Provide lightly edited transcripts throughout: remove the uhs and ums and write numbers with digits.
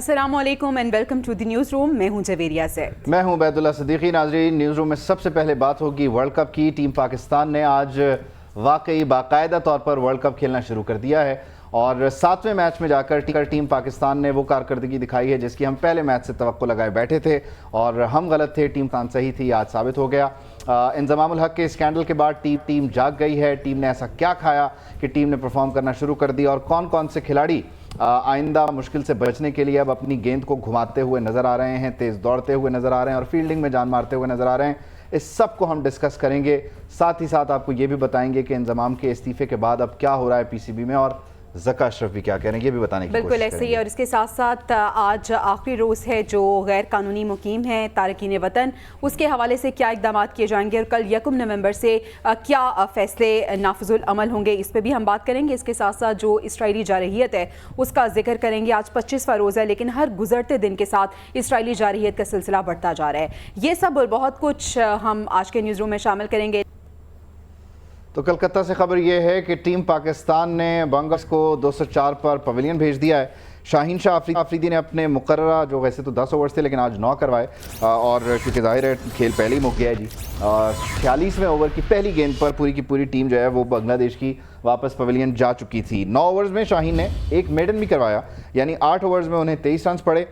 अस्सलाम वालेकुम and welcome to the newsroom. मैं हूं जवेरिया से। मैं हूं बैदुल्ला सिद्दीकी। नाज़रीन, न्यूज़ रूम में सबसे पहले बात होगी वर्ल्ड कप की। टीम पाकिस्तान ने आज वाकई बाकायदा तौर पर वर्ल्ड कप खेलना शुरू कर दिया है और 7वें मैच में जाकर टीम पाकिस्तान ने वो कारकर्दगी दिखाई है जिसकी हम पहले मैच से तवक्को लगाए बैठे थे और हम गलत थे, टीम पाकिस्तान सही थी, आज साबित हो गया। इंज़मामुल हक के स्कैंडल के बाद टीम जाग गई है। टीम ने ऐसा क्या खाया कि टीम ने परफॉर्म करना शुरू कर दिया और कौन कौन से खिलाड़ी आइंदा मुश्किल से बचने के लिए अब अपनी गेंद को घुमाते हुए नज़र आ रहे हैं, तेज़ दौड़ते हुए नज़र आ रहे हैं और फील्डिंग में जान मारते हुए नज़र आ रहे हैं, इस सब को हम डिस्कस करेंगे। साथ ही साथ आपको ये भी बताएंगे कि इंज़माम के इस्तीफ़े के बाद अब क्या हो रहा है पीसीबी में और ज़का अशरफ भी क्या कह रहे हैं, ये भी बताने की बिल्कुल ऐसे ही। और इसके साथ साथ आज आखिरी रोज़ है जो गैर कानूनी मुकीम हैं तारकीन वतन, उसके हवाले से क्या इक़दाम किए जाएंगे और कल 1 नवंबर से क्या फ़ैसले नाफिजुल अमल होंगे, इस पर भी हम बात करेंगे। इसके साथ साथ जो इसराइली जारहियत है उसका जिक्र करेंगे। आज 25वां रोज़ है लेकिन हर गुजरते दिन के साथ इसराइली जारहियत का सिलसिला बढ़ता जा रहा है। ये सब और बहुत कुछ हम आज के न्यूज़ रूम में शामिल करेंगे। तो कलकत्ता से खबर यह है कि टीम पाकिस्तान ने बंगस को 204 पर पवेलियन भेज दिया है। शाहीन शाह अफरीदी ने अपने मुकर्ररा, जो वैसे तो 10 ओवर्स थे लेकिन आज 9 करवाए और क्योंकि जाहिर है खेल पहले ही मुक गया है जी। 46वें ओवर की पहली गेंद पर पूरी की पूरी टीम जो है वो बांग्लादेश की वापस पवेलियन जा चुकी थी। 9 ओवर्स में शाहीन ने एक मेडन भी करवाया, यानी 8 ओवर्स में उन्हें 23 रन पड़े।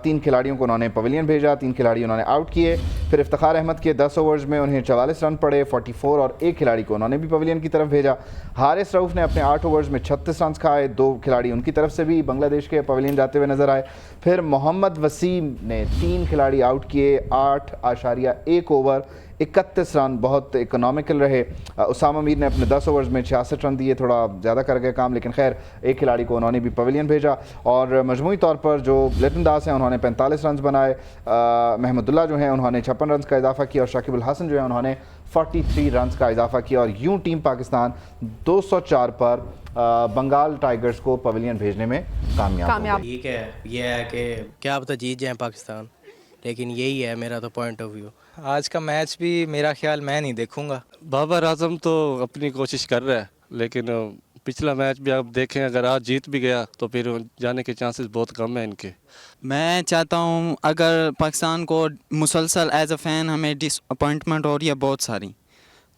3 खिलाड़ियों को उन्होंने पवेलियन भेजा, 3 खिलाड़ी उन्होंने आउट किए। फिर इफ्तिखार अहमद के 10 ओवर्स में उन्हें 44 रन पड़े, 44 और एक खिलाड़ी को उन्होंने भी पवेलियन की तरफ भेजा। हारिस रऊफ ने अपने 8 ओवर्स में 36 रन खाए, 2 खिलाड़ी उनकी तरफ से भी बांग्लादेश के पवेलियन जाते हुए नजर आए। फिर मोहम्मद वसीम ने 3 खिलाड़ी आउट किए, 8.1 ओवर 31 रन, बहुत इकोनॉमिकल रहे। उसामा मीर ने अपने 10 ओवर्स में 66 रन दिए, थोड़ा ज़्यादा कर गए काम, लेकिन खैर एक खिलाड़ी को उन्होंने भी पवेलियन भेजा। और मजमूई तौर पर जो लिटन दास हैं उन्होंने 45 रन बनाए, महमूदुल्लाह जो हैं उन्होंने 56 रन का इजाफा किया और शाकिब अल हसन जो है उन्होंने 43 रन का इजाफा किया और यूँ टीम पाकिस्तान 204 पर बंगाल टाइगर्स को पवेलियन भेजने में कामयाब। ठीक है, ये है कि क्या पता जीत जाए पाकिस्तान, लेकिन यही है मेरा तो पॉइंट ऑफ व्यू। आज का मैच भी मेरा ख्याल मैं नहीं देखूंगा। बाबर आजम तो अपनी कोशिश कर रहा है लेकिन पिछला मैच भी आप देखें, अगर आज जीत भी गया तो फिर जाने के चांसेस बहुत कम है इनके। मैं चाहता हूं अगर पाकिस्तान को मुसलसल एज अ फ़ैन हमें डिसअपॉइंटमेंट हो रही है बहुत सारी,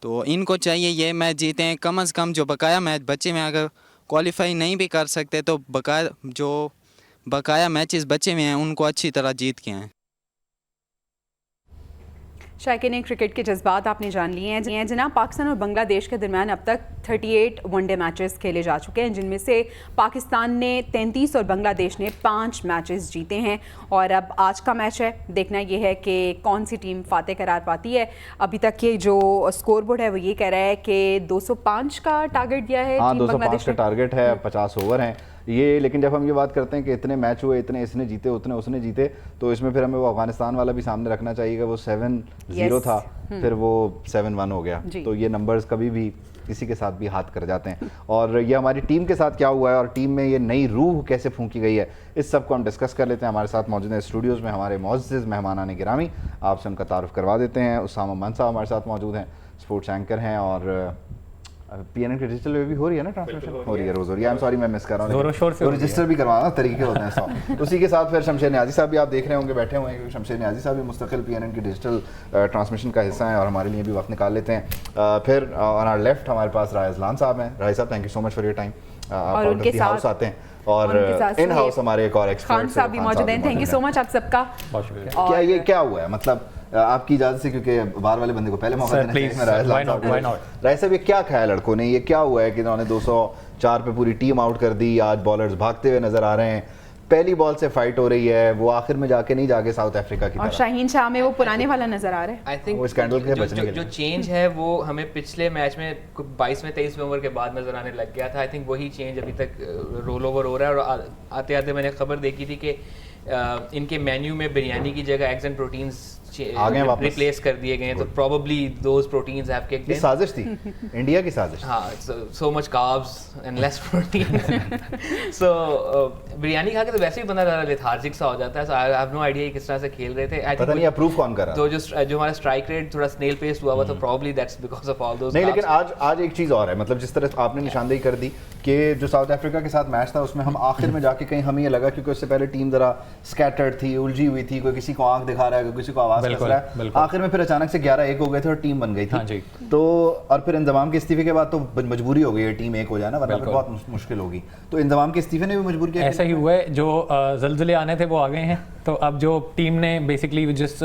तो इनको चाहिए ये मैच जीतें। कम अज़ कम जो बकाया मैच बचे में, अगर क्वालिफाई नहीं भी कर सकते तो बकाया मैचेस बचे हुए हैं उनको अच्छी तरह जीत के आएँ। शायकीन, क्रिकेट के जज्बात आपने जान लिए हैं जनाब। पाकिस्तान और बांग्लादेश के दरमियान अब तक 38 वनडे मैचेस खेले जा चुके हैं, जिनमें से पाकिस्तान ने 33 और बांग्लादेश ने 5 मैचेस जीते हैं। और अब आज का मैच है, देखना ये है कि कौन सी टीम फातेह करार पाती है। अभी तक के जो स्कोर बोर्ड है वो ये कह रहा है कि 205 का टारगेट दिया है। हाँ, 205 का टारगेट है, 50 ओवर हैं ये। लेकिन जब हम ये बात करते हैं कि इतने मैच हुए, इतने इसने जीते उतने उसने जीते, तो इसमें फिर हमें वो अफगानिस्तान वाला भी सामने रखना चाहिए कि वो 7-0 था, फिर वो 7-1 हो गया। तो ये नंबर्स कभी भी किसी के साथ भी हाथ कर जाते हैं। और ये हमारी टीम के साथ क्या हुआ है और टीम में ये नई रूह कैसे फूंकी गई है, इस सब को हम डिस्कस कर लेते हैं। हमारे साथ मौजूद हैं स्टूडियोज़ में हमारे मुअज़्ज़िज़ मेहमानान गिरामी, आपसे उनका तारुफ करवा देते हैं। उसामा मान साहब हमारे साथ मौजूद हैं, स्पोर्ट्स एंकर हैं और पीएनएन के डिजिटल में भी हो रही है ना ट्रांसमिशन, हो रही है रोज़ हो रही है। आई एम सॉरी मैं मिस कर रहा हूँ, तो रजिस्टर भी करवाना तरीके होते हैं सौ। उसी के साथ फिर शमशेर नियाज़ी साहब भी आप देख रहे होंगे बैठे हुए हैं, क्योंकि शमशेर नियाज़ी साहब भी मुस्तकिल पीएनएन की डिजिटल ट्रांसमिशन का हिस्सा हैं और हमारे लिए भी वक्त निकाल लेते हैं। फिर ऑन आवर लेफ्ट हमारे पास राय अज़लान साहब हैं। राय साहब, thank you so much for your time. आप उनके हाउस आते हैं और इन हाउस हमारे एक और एक्सपर्ट खान साहब भी मौजूद हैं। थैंक यू सो मच आप सबका। क्या ये क्या हुआ है, मतलब आपकी इजाजत से, क्योंकि बाहर वाले बंदे को पहले मौका देना चाहिए। राय साहब, ये क्या खाया लड़कों ने, ये क्या हुआ है कि इन्होंने 204 पे पूरी टीम आउट कर दी। आज बॉलर्स भागते हुए नजर आ रहे हैं, पहली बॉल से फाइट हो रही है, वो आखिर में जाके नहीं जाके साउथ अफ्रीका की और शाहीन शाह में वो पुराने वाला नजर आ रहा है। आई थिंक वो स्कैंडल के बचने के लिए जो चेंज है वो हमें पिछले मैच में 22वें 23वें ओवर के बाद नजर आने लग गया था। आई थिंक वही चेंज अभी तक रोल ओवर हो रहा है। और आते आते मैंने खबर देखी थी कि इनके मेन्यू में बिरयानी की जगह एग्स एंड प्रोटीन्स गए वापस। रिप्लेस कर दिए गए हैं, तो probably those proteins have kicked ये in. साजिश थी, इंडिया की साजिश। हाँ, so much carbs and less protein. So biryani खा के तो वैसे ही बंदा ज़्यादा लेथार्जिक सा हो जाता है. So I have no idea किस तरह से खेल रहे थे. पता नहीं अप्रूव कौन कर रहा तो जो हमारा स्ट्राइक रेट थोड़ा स्नेल पेस हुआ तो probably that's because of all those. नहीं, लेकिन आज एक चीज़ और है, मतलब जिस तरह आपने निशानदेही कर दी कि जो साउथ अफ्रीका के साथ मैच था उसमें हम आखिर में जाके कहीं हमें ये लगा, क्योंकि उससे पहले टीम ज़रा स्कैटर्ड थी, उलझी हुई थी, कोई किसी को आंख दिखा रहा है, कोई किसी को आवाज़ कर रहा है, आखिर में फिर अचानक से 11-1 हो गए थे और टीम बन गई थी। तो और फिर इंजमाम के इस्तीफे के बाद तो मजबूरी हो गई है टीम एक हो जाए ना, वरना फिर बहुत मुश्किल होगी। तो इंजमाम के इस्तीफे ने भी मजबूर किया। ऐसा ही हुआ है, जो ज़लज़ले आने थे वो आ गए हैं, तो अब जो टीम ने बेसिकली जिस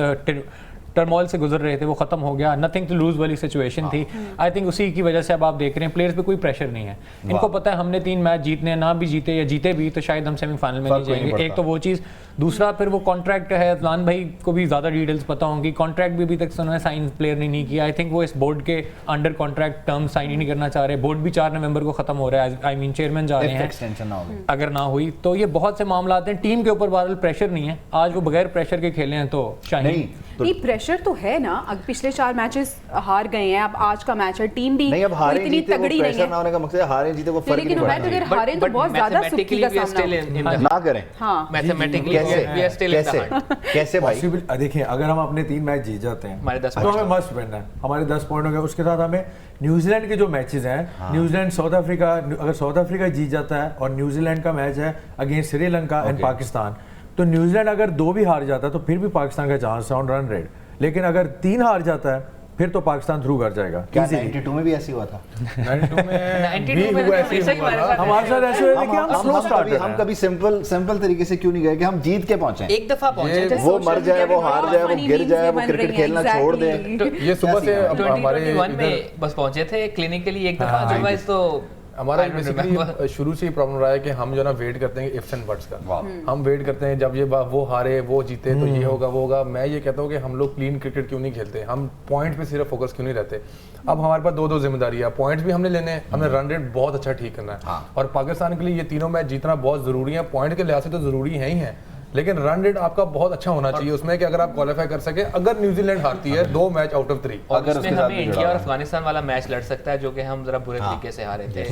टर्मोइल से गुजर रहे थे वो ख़त्म हो गया, नथिंग टू लूज़ वाली सिचुएशन थी। आई थिंक उसी की वजह से अब आप देख रहे हैं प्लेयर्स पे कोई प्रेशर नहीं है, इनको पता है हमने 3 मैच जीतने हैं, ना भी जीते या जीते भी तो शायद हम सेमीफाइनल में नहीं जाएंगे। एक तो वो चीज़, दूसरा फिर वो कॉन्ट्रैक्ट है, अदनान भाई को भी ज़्यादा डिटेल्स पता होंगी, कॉन्ट्रैक्ट भी अभी तक उन्होंने साइन प्लेयर ने नहीं किया। आई थिंक वो इस बोर्ड के अंडर कॉन्ट्रैक्ट टर्म साइन ही नहीं करना चाह रहे। बोर्ड भी 4 नवंबर को ख़त्म हो रहा है, आई मीन चेयरमैन जा रहे हैं, अगर ना हुई तो ये बहुत से मामला आते हैं। टीम के ऊपर बहरहाल प्रेशर नहीं है, आज वो बगैर प्रेशर के खेले हैं तो शाहीन नहीं, प्रेशर तो है ना, अब पिछले 4 मैचेस हार गए हैं, अब आज का मैच है, टीम भी नहीं, अब हारे इतनी जीते तगड़ी वो नहीं प्रेशर है। ना होने का मकसद है हारे जीते वो फर्क नहीं लेकिन पड़ता। मैं तो अगर हारे तो बहुत ज्यादा सुक्की का सामना ना करें। हाँ, mathematically we are still in the hunt. कैसे भाई? देखिए, अगर हम अपने 3 मैच जीत जाते हैं हमारे 10 तो हमें मस्ट विन है, हमारे 10 पॉइंट हो गए। उसके साथ हमें न्यूजीलैंड के जो मैचेस हैं, न्यूजीलैंड साउथ अफ्रीका, अगर साउथ अफ्रीका जीत जाता है और न्यूजीलैंड का मैच है अगेंस्ट श्रीलंका एंड पाकिस्तान, तो न्यूजीलैंड अगर 2 भी हार जाता है तो फिर भी पाकिस्तान का चांस है ऑन रन रेट। लेकिन अगर 3 हार जाता है फिर तो पाकिस्तान थ्रू कर जाएगा। क्या 92 में भी ऐसे हुआ था? 92 में हुआ ऐसे ही हुआ। हमारे साथ ऐसे हुआ कि हम स्लो स्टार्ट कर रहे हम कभी सिंपल तरीके से क्यों नहीं गए कि हम जीत के पहुंचे? एक दफा पहुंचे, वो मर जाए, वो हार जाए, वो गिर जाए, वो क्रिकेट खेलना छोड़ दे। ये सुबह से हमारे 2021 में बस पहुंचे थे क्लिनिकली एक दफा, अदरवाइज तो हमारा बेसिकली शुरू से ही प्रॉब्लम रहा है कि हम जो ना वेट करते हैं इफ्स एंड बट्स का। हम वेट करते हैं जब ये वो हारे वो जीते तो ये होगा वो होगा। मैं ये कहता हूँ कि हम लोग क्लीन क्रिकेट क्यों नहीं खेलते, हम पॉइंट पे सिर्फ फोकस क्यों नहीं रहते। अब हमारे पास 2-2 जिम्मेदारी है, पॉइंट्स भी हमने लेने हैं, हमने रन रेट बहुत अच्छा ठीक करना है, और पाकिस्तान के लिए ये तीनों मैच जीतना बहुत जरूरी है। पॉइंट के लिहाज से तो जरूरी है ही है, लेकिन रन रेट आपका बहुत अच्छा होना चाहिए उसमें कि अगर आप क्वालिफाई कर सके। अगर न्यूजीलैंड हारती है 2 मैच आउट ऑफ 3, और उसमें हमें इंडिया और अफगानिस्तान वाला मैच लड़ सकता है, जो कि हम जरा बुरे तरीके से हारे थे।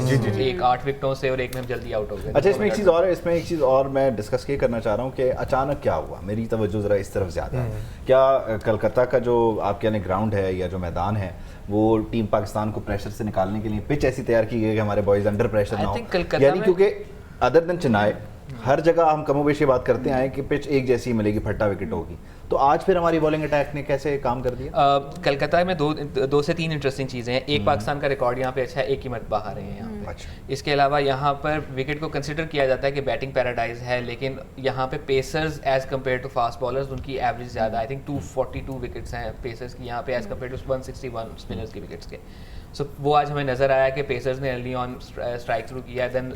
एक 8 विकेटों से और एक में हम जल्दी आउट हो गए। अच्छा, इसमें एक चीज़ और है, इसमें एक चीज़ और मैं डिस्कस ये करना चाह रहा हूँ कि अचानक क्या हुआ, मेरी तवज्जो ज़रा इस तरफ ज़्यादा है। क्या कलकत्ता का जो आपके यानी ग्राउंड है या जो मैदान है वो टीम पाकिस्तान को प्रेशर से निकालने के लिए पिच ऐसी तैयार की गई कि हमारे बॉयज़ अंडर प्रेशर ना हो? यानी क्योंकि अदर देन चेन्नई हर जगह हम कमोबेश बात करते हैं कि पिच एक जैसी मिलेगी, फट्टा विकेट होगी, तो आज फिर हमारी बॉलिंग अटैक ने कैसे काम कर दिया? कलकत्ता में 2 से 3 इंटरेस्टिंग चीज़ें हैं। एक, पाकिस्तान का रिकॉर्ड यहाँ पे अच्छा है, एक ही मरतबा हारे हैं यहाँ पे। अच्छा। इसके अलावा यहाँ पर विकेट को कंसिडर किया जाता है कि बैटिंग पैराडाइज है, लेकिन यहाँ पे pacers as compare to fast bowlers उनकी एवरेज ज़्यादा, आई थिंक 242 विकेट्स हैं पेसर्स की यहाँ पे एज कम्पेयर टू 161 स्पिनर्स की विकेट्स के। सो वो आज हमें नज़र आया कि पेसर्स ने अर्ली ऑन स्ट्राइक शुरू किया। देन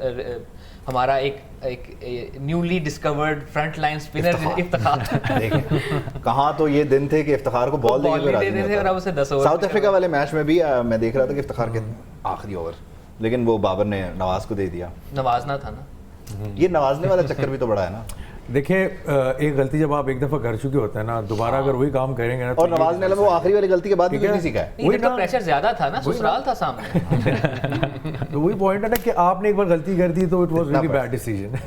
हमारा एक newly discovered front line spinner Iftikhar कहाँ तो ये दिन थे कि इफ्तिखार को बॉल देते थे और अब उसे 10 ओवर। साउथ अफ्रीका वाले मैच में भी मैं देख रहा था कि इफ्तिखार के आखिरी ओवर, लेकिन वो बाबर ने नवाज को दे दिया। नवाजना था ना, ये नवाजने वाला चक्कर भी तो बड़ा है ना। देखिए, एक गलती जब आप एक दफा कर चुके होते हैं ना, दोबारा अगर वही काम करेंगे ना, और नवाज ने वो आखिरी वाली गलती के बाद भी नहीं सीखा है। वही तो प्रेशर ज्यादा था ना, ससुराल था सामने। तो वही पॉइंट है ना कि आपने एक बार गलती कर दी तो it was really bad decision.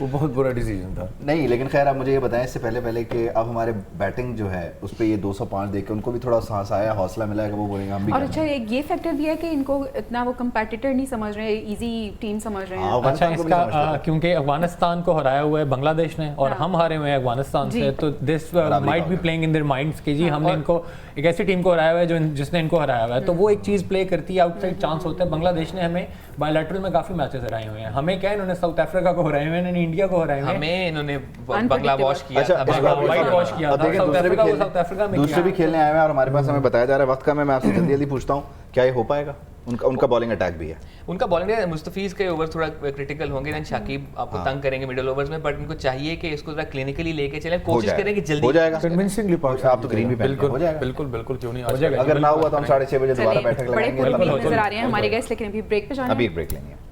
वो बहुत बुरा डिसीजन था। नहीं, लेकिन खैर आप मुझे ये बताएं इससे पहले कि अब हमारे बैटिंग जो है उस पर ये 205 देख के उनको भी थोड़ा साहस आया, हौसला मिला है कि वो बोलेंगे हम भी। और अच्छा, एक ये फैक्टर भी है कि इनको इतना वो कंपेटिटर नहीं समझ रहे, इजी टीम समझ रहे हैं। अच्छा, इसका क्योंकि अफगानिस्तान को हराया हुआ है बांग्लादेश ने और हम हारे हुए हैं अफगानिस्तान से, तो this might be playing in their minds कि जी हमने इनको एक ऐसी टीम को हराया हुआ है जो जिसने इनको हराया हुआ है, तो वो एक चीज़ प्ले करती है, आउटसाइड चांस होता है। बांग्लादेश ने हमें बायलैटरल में काफी मैचेस हराए हुए हैं, हमें क्या इन्होंने साउथ अफ्रीका को हराए हुए हैं, इन्होंने इंडिया को हराए हुए हैं, हमें इन्होंने बंगला वॉश किया अच्छा, था, वाइट वॉश किया था, साउथ अफ्रीका में दूसरे भी खेलने आए हैं और हमारे पास हमें बताया जा रहा है वक्त का। मैं आपसे जल्दी पूछता हूँ, क्या ये हो पाएगा? उनका बॉलिंग अटैक भी है, उनका बॉलिंग है। मुस्तफीज के ओवर थोड़ा क्रिटिकल होंगे, देन शाकिब आपको तंग करेंगे मिडिल ओवर्स में, बट उनको चाहिए कि इसको जरा क्लिनिकली लेके चलें, कोशिश करें कि जल्दी हो जाएगा कन्विंसिंगली। आप तो ग्रीन भी बिल्कुल हो जाएगा, बिल्कुल क्यों नहीं, अगर ना हुआ तो हम 6:30 बजे दोबारा बैठक बड़े लगाएंगे। नजर आ रहे हैं हमारे गेस्ट, लेकिन अभी ब्रेक पे जाना है। अभी एक ब्रेक लेंगे।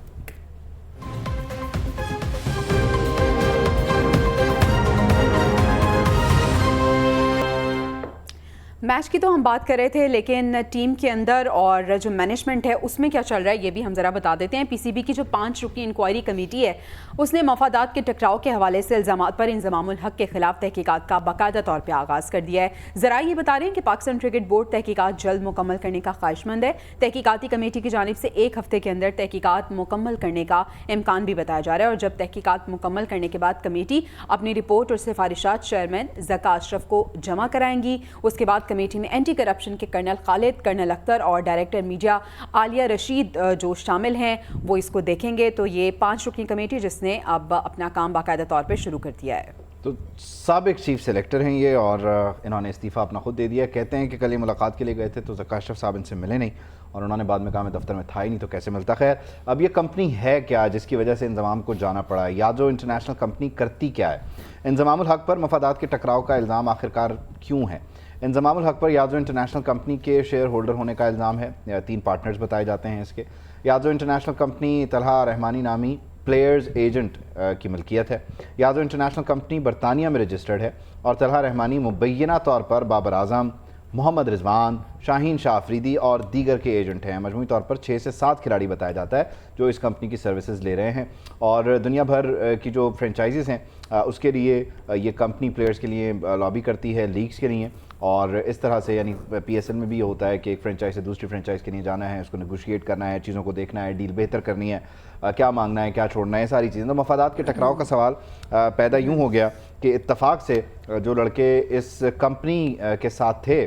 मैच की तो हम बात कर रहे थे, लेकिन टीम के अंदर और जो मैनेजमेंट है उसमें क्या चल रहा है ये भी हम ज़रा बता देते हैं। पीसीबी की जो 5 रुकनी इंक्वायरी कमेटी है उसने मफादात के टकराव के हवाले से इल्ज़ामात पर इंज़मामुल हक के खिलाफ तहकीकात का बाकायदा तौर पर आगाज़ कर दिया है। ज़रा ये बता रहे हैं कि पाकिस्तान क्रिकेट बोर्ड तहकीकात जल्द मुकम्मल करने का ख्वाहिशमंद है। तहकीकाती कमेटी की जानिब से 1 हफ्ते के अंदर तहकीकात मुकम्मल करने का इम्कान भी बताया जा रहा है, और जब तहकीकात मुकम्मल करने के बाद कमेटी अपनी रिपोर्ट और सिफारिशात चेयरमैन ज़का अशरफ को जमा कराएंगी। उसके बाद कमेटी में एंटी करप्शन के कर्नल खालिद, कर्नल अख्तर और डायरेक्टर मीडिया आलिया रशीद जो शामिल हैं वो इसको देखेंगे। तो ये 5 रुकनी कमेटी जिसने अब अपना काम बाकायदा तौर पर शुरू कर दिया है। तो साबिक चीफ सेलेक्टर हैं ये, और इन्होंने इस्तीफ़ा अपना खुद दे दिया। कहते हैं कि कल ये मुलाकात के लिए गए थे तो ज़का अशरफ साहब इनसे मिले नहीं, और उन्होंने बाद में कहा मैं दफ्तर में था ही नहीं तो कैसे मिलता। खैर, अब ये कंपनी है क्या जिसकी वजह से इंज़माम को जाना पड़ा है, या जो इंटरनेशनल कंपनी करती क्या है? इंज़मामुल हक पर मफादात के टकराव का इल्ज़ाम आखिरकार क्यों है? इंज़मामुल हक पर याजो इंटरनेशनल कंपनी के शेयर होल्डर होने का इल्ज़ाम है। 3 पार्टनर्स बताए जाते हैं इसके। याजो इंटरनेशनल कंपनी तलहा रहमानी नामी प्लेयर्स एजेंट की मिल्कियत है। याजो इंटरनेशनल कंपनी बरतानिया में रजिस्टर्ड है, और तलहा रहमानी मुबैना तौर पर बाबर आज़म, मोहम्मद रिजवान, शाहीन शाह अफरीदी और दीगर के एजेंट हैं। मजमूई तौर पर 6 से 7 खिलाड़ी बताया जाता है जो इस कंपनी की सर्विसेज ले रहे हैं, और दुनिया भर की जो फ्रेंचाइजीज़ हैं उसके लिए ये कंपनी प्लेयर्स के लिए लॉबी करती है, लीग्स के लिए। और इस तरह से यानी पीएसएल में भी ये होता है कि एक फ्रेंचाइज से दूसरी फ्रेंचाइज के लिए जाना है, उसको नेगोशिएट करना है, चीज़ों को देखना है, डील बेहतर करनी है, क्या मांगना है, क्या छोड़ना है, सारी चीज़ें। तो मफादात के टकराव का सवाल पैदा यूँ हो गया कि इत्तफाक से जो लड़के इस कंपनी के साथ थे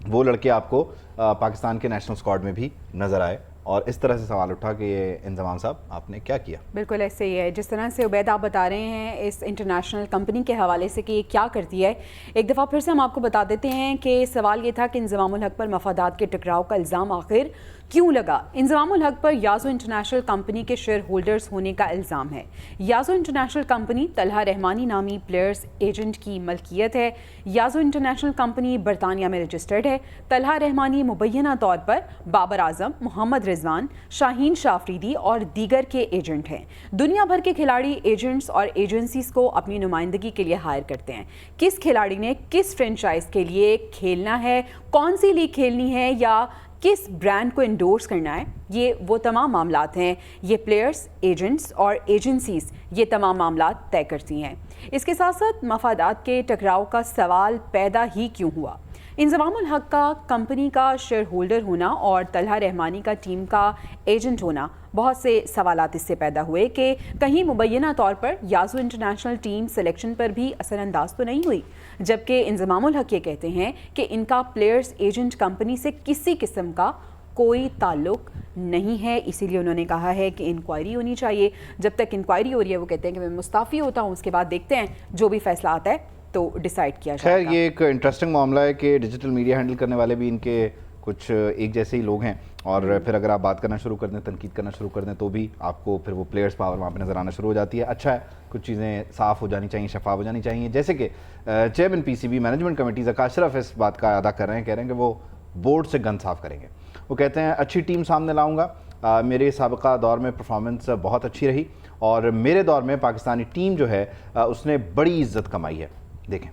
वो लड़के आपको पाकिस्तान के नेशनल स्क्वाड में भी नज़र आए, और इस तरह से सवाल उठा कि ये इंज़माम साहब आपने क्या किया। बिल्कुल ऐसे ही है जिस तरह से उबैद आप बता रहे हैं इस इंटरनेशनल कंपनी के हवाले से कि ये क्या करती है। एक दफ़ा फिर से हम आपको बता देते हैं कि सवाल ये था कि इंज़मामुल हक पर मफादात के टकराव का इल्ज़ाम आखिर क्यों लगा। इंज़मामुल हक पर याजो इंटरनेशनल कंपनी के शेयर होल्डर्स होने का इल्ज़ाम है। याजो इंटरनेशनल कंपनी तलहा रहमानी नामी प्लेयर्स एजेंट की मलकियत है। याजो इंटरनेशनल कंपनी बरतानिया में रजिस्टर्ड है। तलहा रहमानी मुबैना तौर पर बाबर आज़म, मोहम्मद रिजवान, शाहीन शाह अफरीदी और दीगर के एजेंट हैं। दुनिया भर के खिलाड़ी एजेंट्स और एजेंसीज को अपनी नुमाइंदगी के लिए हायर करते हैं। किस खिलाड़ी ने किस फ्रेंचाइज के लिए खेलना है, कौन सी लीग खेलनी है, या किस ब्रांड को इंडोर्स करना है, ये वो तमाम मामलात हैं। ये प्लेयर्स, एजेंट्स और एजेंसीज ये तमाम मामलात तय करती हैं। इसके साथ साथ मफादात के टकराव का सवाल पैदा ही क्यों हुआ? इंज़मामुल हक का कंपनी का शेयर होल्डर होना और तलहा रहमानी का टीम का एजेंट होना, बहुत से सवालात इससे पैदा हुए कि कहीं मुबैना तौर पर याजो इंटरनेशनल टीम सिलेक्शन पर भी असरअंदाज तो नहीं हुई, जबकि इंज़मामुल हक ये कहते हैं कि इनका प्लेयर्स एजेंट कंपनी से किसी किस्म का कोई ताल्लुक नहीं है। इसीलिए उन्होंने कहा है कि इंक्वायरी होनी चाहिए। जब तक इंक्वायरी हो रही है वो कहते हैं कि मैं मुस्ताफ़ी होता हूँ, उसके बाद देखते हैं जो भी फैसला आता है तो डिसाइड किया जाएगा। खैर, ये एक इंटरेस्टिंग मामला है कि डिजिटल मीडिया हैंडल करने वाले भी इनके कुछ एक जैसे ही लोग हैं, और फिर अगर आप बात करना शुरू कर दें, तनकीद करना शुरू कर दें, तो भी आपको फिर वो प्लेयर्स पावर वहाँ पे नज़र आना शुरू हो जाती है। अच्छा है, कुछ चीज़ें साफ़ हो जानी चाहिए, शफाफ हो जानी चाहिए। जैसे कि chairman PCB management committee Zaka Ashraf इस बात का अदा कर रहे हैं, कह रहे हैं कि वो बोर्ड से गन साफ़ करेंगे। वो कहते हैं अच्छी टीम सामने लाऊंगा, मेरे साबिका दौर में परफॉर्मेंस बहुत अच्छी रही, और मेरे दौर में पाकिस्तानी टीम जो है उसने बड़ी इज्जत कमाई है। देखें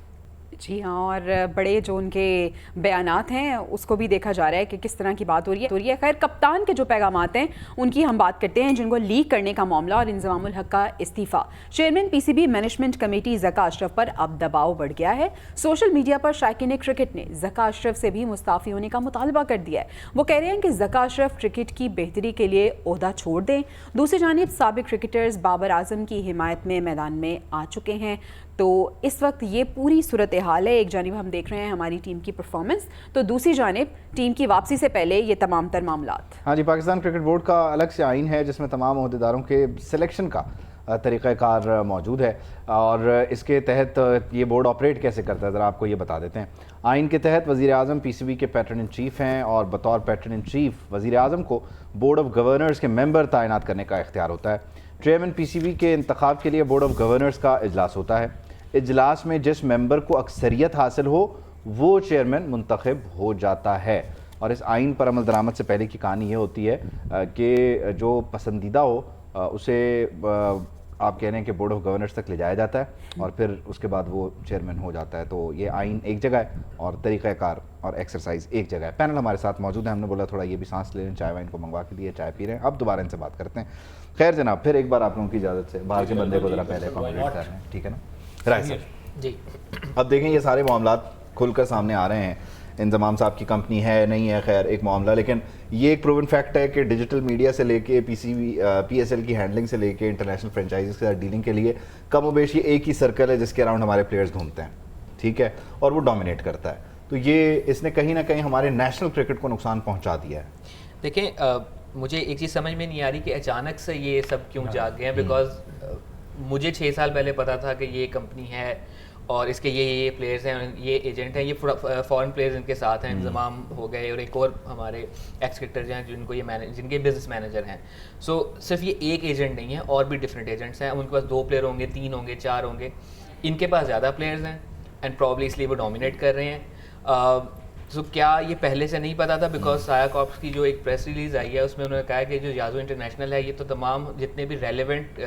जी हाँ, और बड़े जो उनके बयानात हैं उसको भी देखा जा रहा है कि किस तरह की बात हो रही है। खैर, कप्तान के जो पैगामात हैं उनकी हम बात करते हैं, जिनको लीक करने का मामला और इंज़मामुल हक का इस्तीफ़ा। Chairman PCB management committee Zaka Ashraf पर अब दबाव बढ़ गया है। सोशल मीडिया पर शायकीन क्रिकेट ने ज़का अशरफ से भी मुस्ताफ़ी होने का मुतालबा कर दिया है। वो कह रहे हैं कि ज़का अशरफ क्रिकेट की बेहतरी के लिए ओहदा छोड़ दें। दूसरी जानिब साबिक क्रिकेटर्स बाबर आज़म की हिमायत में मैदान में आ चुके हैं। तो इस वक्त ये पूरी सूरत हाल है। एक जानिब हम देख रहे हैं हमारी टीम की परफॉर्मेंस, तो दूसरी जानिब टीम की वापसी से पहले ये तमाम तर मामलात। हाँ जी, पाकिस्तान क्रिकेट बोर्ड का अलग से आइन है जिसमें तमाम ओहदेदारों के सिलेक्शन का तरीक़ाकार मौजूद है, और इसके तहत ये बोर्ड ऑपरेट कैसे करता है ज़रा आपको ये बता देते हैं। आइन के तहत वज़ीर आज़म पीसीबी के पैटर्न इन चीफ़ हैं, और बतौर पैटर्न इन चीफ़ वज़ीर आज़म को बोर्ड ऑफ गवर्नर्स के मेंबर तैनात करने का इख्तियार होता है। चेयरमैन पीसीबी के इंतखाब के लिए बोर्ड ऑफ गवर्नर्स का इजलास होता है। इजलास में जिस मेंबर को अक्सरियत हासिल हो वो चेयरमैन मुंतखब हो जाता है, और इस आइन पर अमल दरामद से पहले की कहानी ये होती है कि जो पसंदीदा हो उसे آپ کہہ رہے ہیں کہ بورڈ آف گورنرز تک لے جایا جاتا ہے اور پھر اس کے بعد وہ چیئرمین ہو جاتا ہے. تو یہ آئین ایک جگہ ہے اور طریقہ کار اور ایکسرسائز ایک جگہ ہے. پینل ہمارے ساتھ موجود ہے, ہم نے بولا تھوڑا یہ بھی سانس لے لیں, چائے وائن کو منگوا کے دیے, چائے پی رہے ہیں, اب دوبارہ ان سے بات کرتے ہیں. خیر جناب, پھر ایک بار آپ لوگوں کی اجازت سے باہر کے بندے کو ذرا پہلے اکاموڈیٹ کر رہے ہیں, ٹھیک ہے نا رائے صاحب؟ جی اب دیکھیں یہ سارے معاملات کھل کر سامنے آ رہے ہیں. انضمام صاحب کی کمپنی ہے نہیں ہے خیر ایک معاملہ, لیکن یہ ایک پروون فیکٹ ہے کہ ڈیجیٹل میڈیا سے لے کے پی ایس ایل کی ہینڈلنگ سے لے کے انٹرنیشنل فرینچائزز کے ساتھ ڈیلنگ کے لیے کم و بیش یہ ایک ہی سرکل ہے جس کے اراؤنڈ ہمارے پلیئرز گھومتے ہیں, ٹھیک ہے, اور وہ ڈومینیٹ کرتا ہے. تو یہ اس نے کہیں نہ کہیں ہمارے نیشنل کرکٹ کو نقصان پہنچا دیا ہے. دیکھیں مجھے ایک چیز سمجھ میں نہیں آ رہی کہ اچانک سے یہ سب کیوں جاگ گئے ہیں, بیکاز مجھے 6 سال پہلے پتا تھا کہ یہ کمپنی ہے اور اس کے یہ پلیئرز ہیں, یہ ایجنٹ ہیں, یہ فارن پلیئرز ان کے ساتھ ہیں, انضمام ہو گئے اور ایک اور ہمارے ایکس کرکٹرز ہیں جن کو یہ جن کے بزنس مینیجر ہیں. سو صرف یہ ایک ایجنٹ نہیں ہے, اور بھی ڈفرینٹ ایجنٹس ہیں, ان کے پاس 2 پلیئر ہوں گے, 3 ہوں گے, 4 ہوں گے, ان کے پاس زیادہ پلیئرز ہیں اینڈ پرابلی اس لیے وہ ڈومینیٹ کر رہے ہیں. تو کیا یہ پہلے سے نہیں پتا تھا؟ بیکاز سایہ کارپس کی جو ایک پریس ریلیز آئی ہے اس میں انہوں نے کہا کہ جو یازو انٹرنیشنل ہے یہ تو تمام جتنے بھی ریلیونٹ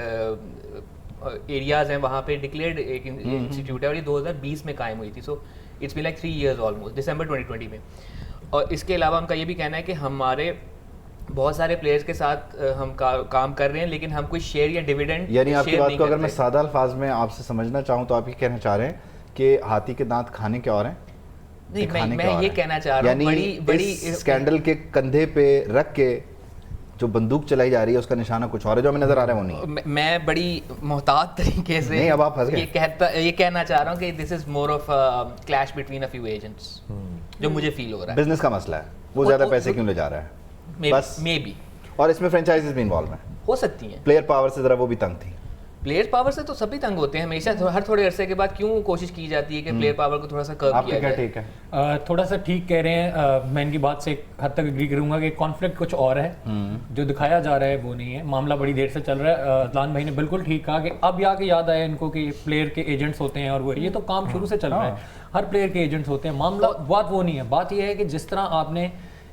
ایریاز ہیں وہاں پہ ڈکلیئرڈ ایک انسٹیٹیوٹ ہے, اور یہ 2020 میں قائم ہوئی تھی. So it's been like 3 years almost, دسمبر 2020 میں. اور اس کے علاوہ ان کا یہ بھی کہنا ہے کہ ہمارے بہت سارے پلیئرز کے ساتھ ہم کام کر رہے ہیں لیکن ہم کوئی شیئر یا ڈیویڈنڈ, یعنی آپ کی بات کو اگر میں سادہ الفاظ میں آپ سے سمجھنا چاہوں تو آپ یہ کہنا چاہ رہے ہیں کہ ہاتھی کے دانت کھانے کے اور ہیں؟ نہیں, میں یہ کہنا چاہ رہا ہوں یعنی بڑی اسکینڈل کے کندھے پہ رکھ کے جو بندوق چلائی جا رہی ہے اس کا نشانہ کچھ اور ہے, جو ہمیں نظر آ رہا ہے وہ نہیں. میں بڑی محتاط طریقے سے نہیں, اب آپ پھنس گئے. یہ کہنا چاہ رہا ہوں کہ this is more of clash between a few agents, جو مجھے فیل ہو رہا ہے. بزنس کا مسئلہ ہے, وہ زیادہ پیسے کیوں لے جا رہا ہے بس, مے بی. اور اس میں فرینچائزز بھی انوالو ہیں, ہو سکتی ہیں. پلیئر پاور سے ذرا وہ بھی تنگ تھی. پلیئر پاور سے تو سبھی تنگ ہوتے ہیں ہمیشہ, ہر تھوڑے عرصے کے بعد کیوں کوشش کی جاتی ہے کہ پلیئر پاور کو تھوڑا سا کرو کیا جائے. ٹھیک ہے, تھوڑا سا ٹھیک کہہ رہے ہیں, میں ان کی بات سے حد تک اگری کروں گا کہ کانفلکٹ کچھ اور ہے, جو دکھایا جا رہا ہے وہ نہیں ہے. معاملہ بڑی دیر سے چل رہا ہے. اذلان بھائی نے بالکل ٹھیک کہا کہ اب یا کے یاد آیا ان کو کہ پلیئر کے ایجنٹس ہوتے ہیں, اور وہ یہ تو کام شروع سے چل رہا ہے, ہر پلیئر کے ایجنٹس ہوتے ہیں. معاملہ بات وہ نہیں ہے, بات یہ ہے کہ جس طرح آپ نے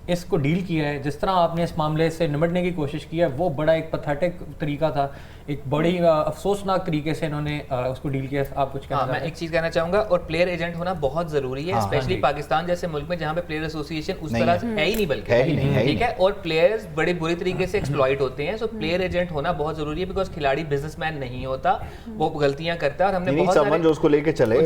اس کو ڈیل کیا ہے, جس طرح آپ نے اس معاملے سے نمٹنے کی کوشش کی ہے, وہ بڑا ایک پتھیٹک طریقہ تھا, ایک بڑی افسوسناک طریقے سے انہوں نے اس کو ڈیل کیا. آپ کچھ کہنا؟ میں ایک چیز کہنا چاہوں گا, اور پلیئر ایجنٹ ہونا بہت ضروری ہے, اسپیشلی پاکستان جیسے ملک میں جہاں پہ پلیئر ایسوسیشن اس طرح سے ہے ہی نہیں, بلکہ ٹھیک ہے, اور پلیئرز بڑے بری طریقے سے ایکسپلائٹ ہوتے ہیں. سو پلیئر ایجنٹ ہونا بہت ضروری ہے, بیکاز کھلاڑی بزنس مین نہیں ہوتا, وہ غلطیاں کرتا ہے, اور ہم نے بہت سارے جو اس کو لے کے چلے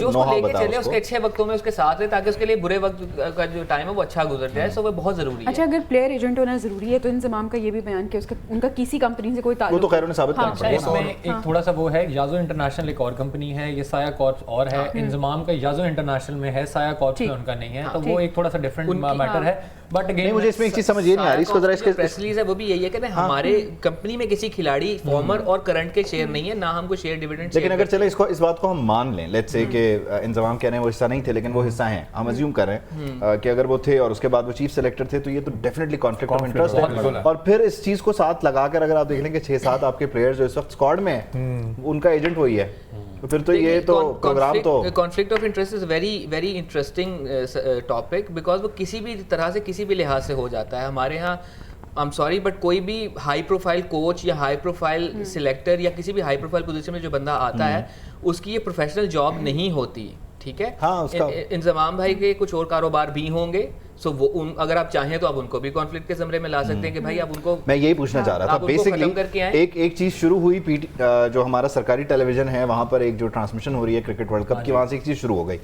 اس کے اچھے وقتوں میں اس کے ساتھ رہے تاکہ اس کے لیے برے وقت کا جو ٹائم ہے وہ اچھا گزر جائے. سو وہ بہت ضروری ہے. اچھا, اگر پلیئر ایجنٹ ہونا ضروری ہے تو انضمام کا یہ بھی بیان کہ ان کا کسی کمپنی سے کوئی تعلق, وہ تو خیر انہیں ثابت کرنا پڑے گا. اس میں ایک تھوڑا سا وہ ہے, یازو انٹرنیشنل ایک اور کمپنی ہے, یہ سایہ کارپس اور ہے. انضمام کا یازو انٹرنیشنل میں ہے, سایہ کارپس میں ان کا نہیں ہے, تو وہ ایک تھوڑا سا ڈفرینٹ میٹر ہے. بٹ اگین مجھے اس میں ایک چیز سمجھ یہ نہیں آ رہی, اس کو ذرا اس کے پریس ریلیز ہے وہ بھی یہی ہے کہ ہمارے کمپنی میں کسی کھلاڑی فارمر اور کرنٹ کے شیئر نہیں ہے, نہ ہم کو شیئر ڈیویڈنڈ. لیکن اگر چلے اس بات کو ہم مان لیں, لیٹس سے کہ انضمام کہہ رہے ہیں وہ حصہ نہیں تھے لیکن وہ حصہ ہیں, ہم ازیوم کر رہے ہیں کہ اگر وہ تھے اور اس کے بعد وہ چیف سلیکٹر تھے, تو یہ تو ڈیفینیٹلی کانفلکٹ آف انٹرسٹ ہے. اور پھر اس چیز کو ساتھ لگا کر اگر آپ دیکھ لیں کہ 6-7 آپ کے پلیئرز جو اس وقت اسکواڈ میں ہیں ان کا ایجنٹ وہی ہے, تو پھر تو یہ تو پروگرام تو conflict of interest is very interesting topic, because وہ کسی بھی طرح سے کسی بھی لحاظ سے ہو جاتا ہے. ہمارے یہاں آئی ایم سوری بٹ کوئی بھی ہائی پروفائل کوچ یا ہائی پروفائل سلیکٹر یا کسی بھی ہائی پروفائل پوزیشن میں جو بندہ آتا ہے اس کی یہ پروفیشنل جاب نہیں ہوتی, ٹھیک ہے. انضمام بھائی کے کچھ اور کاروبار بھی ہوں گے, سو وہ اگر آپ چاہیں تو آپ ان کو بھی کانفلکٹ کے زمرے میں لا سکتے ہیں کہ بھائی آپ ان کو. میں یہی پوچھنا چاہ رہا تھا بیسکلی, ایک چیز شروع ہوئی جو ہمارا سرکاری ٹیلی ویژن ہے وہاں پر ایک جو ٹرانسمیشن ہو رہی ہے کرکٹ ورلڈ کپ کی, وہاں سے ایک چیز شروع ہو گئی.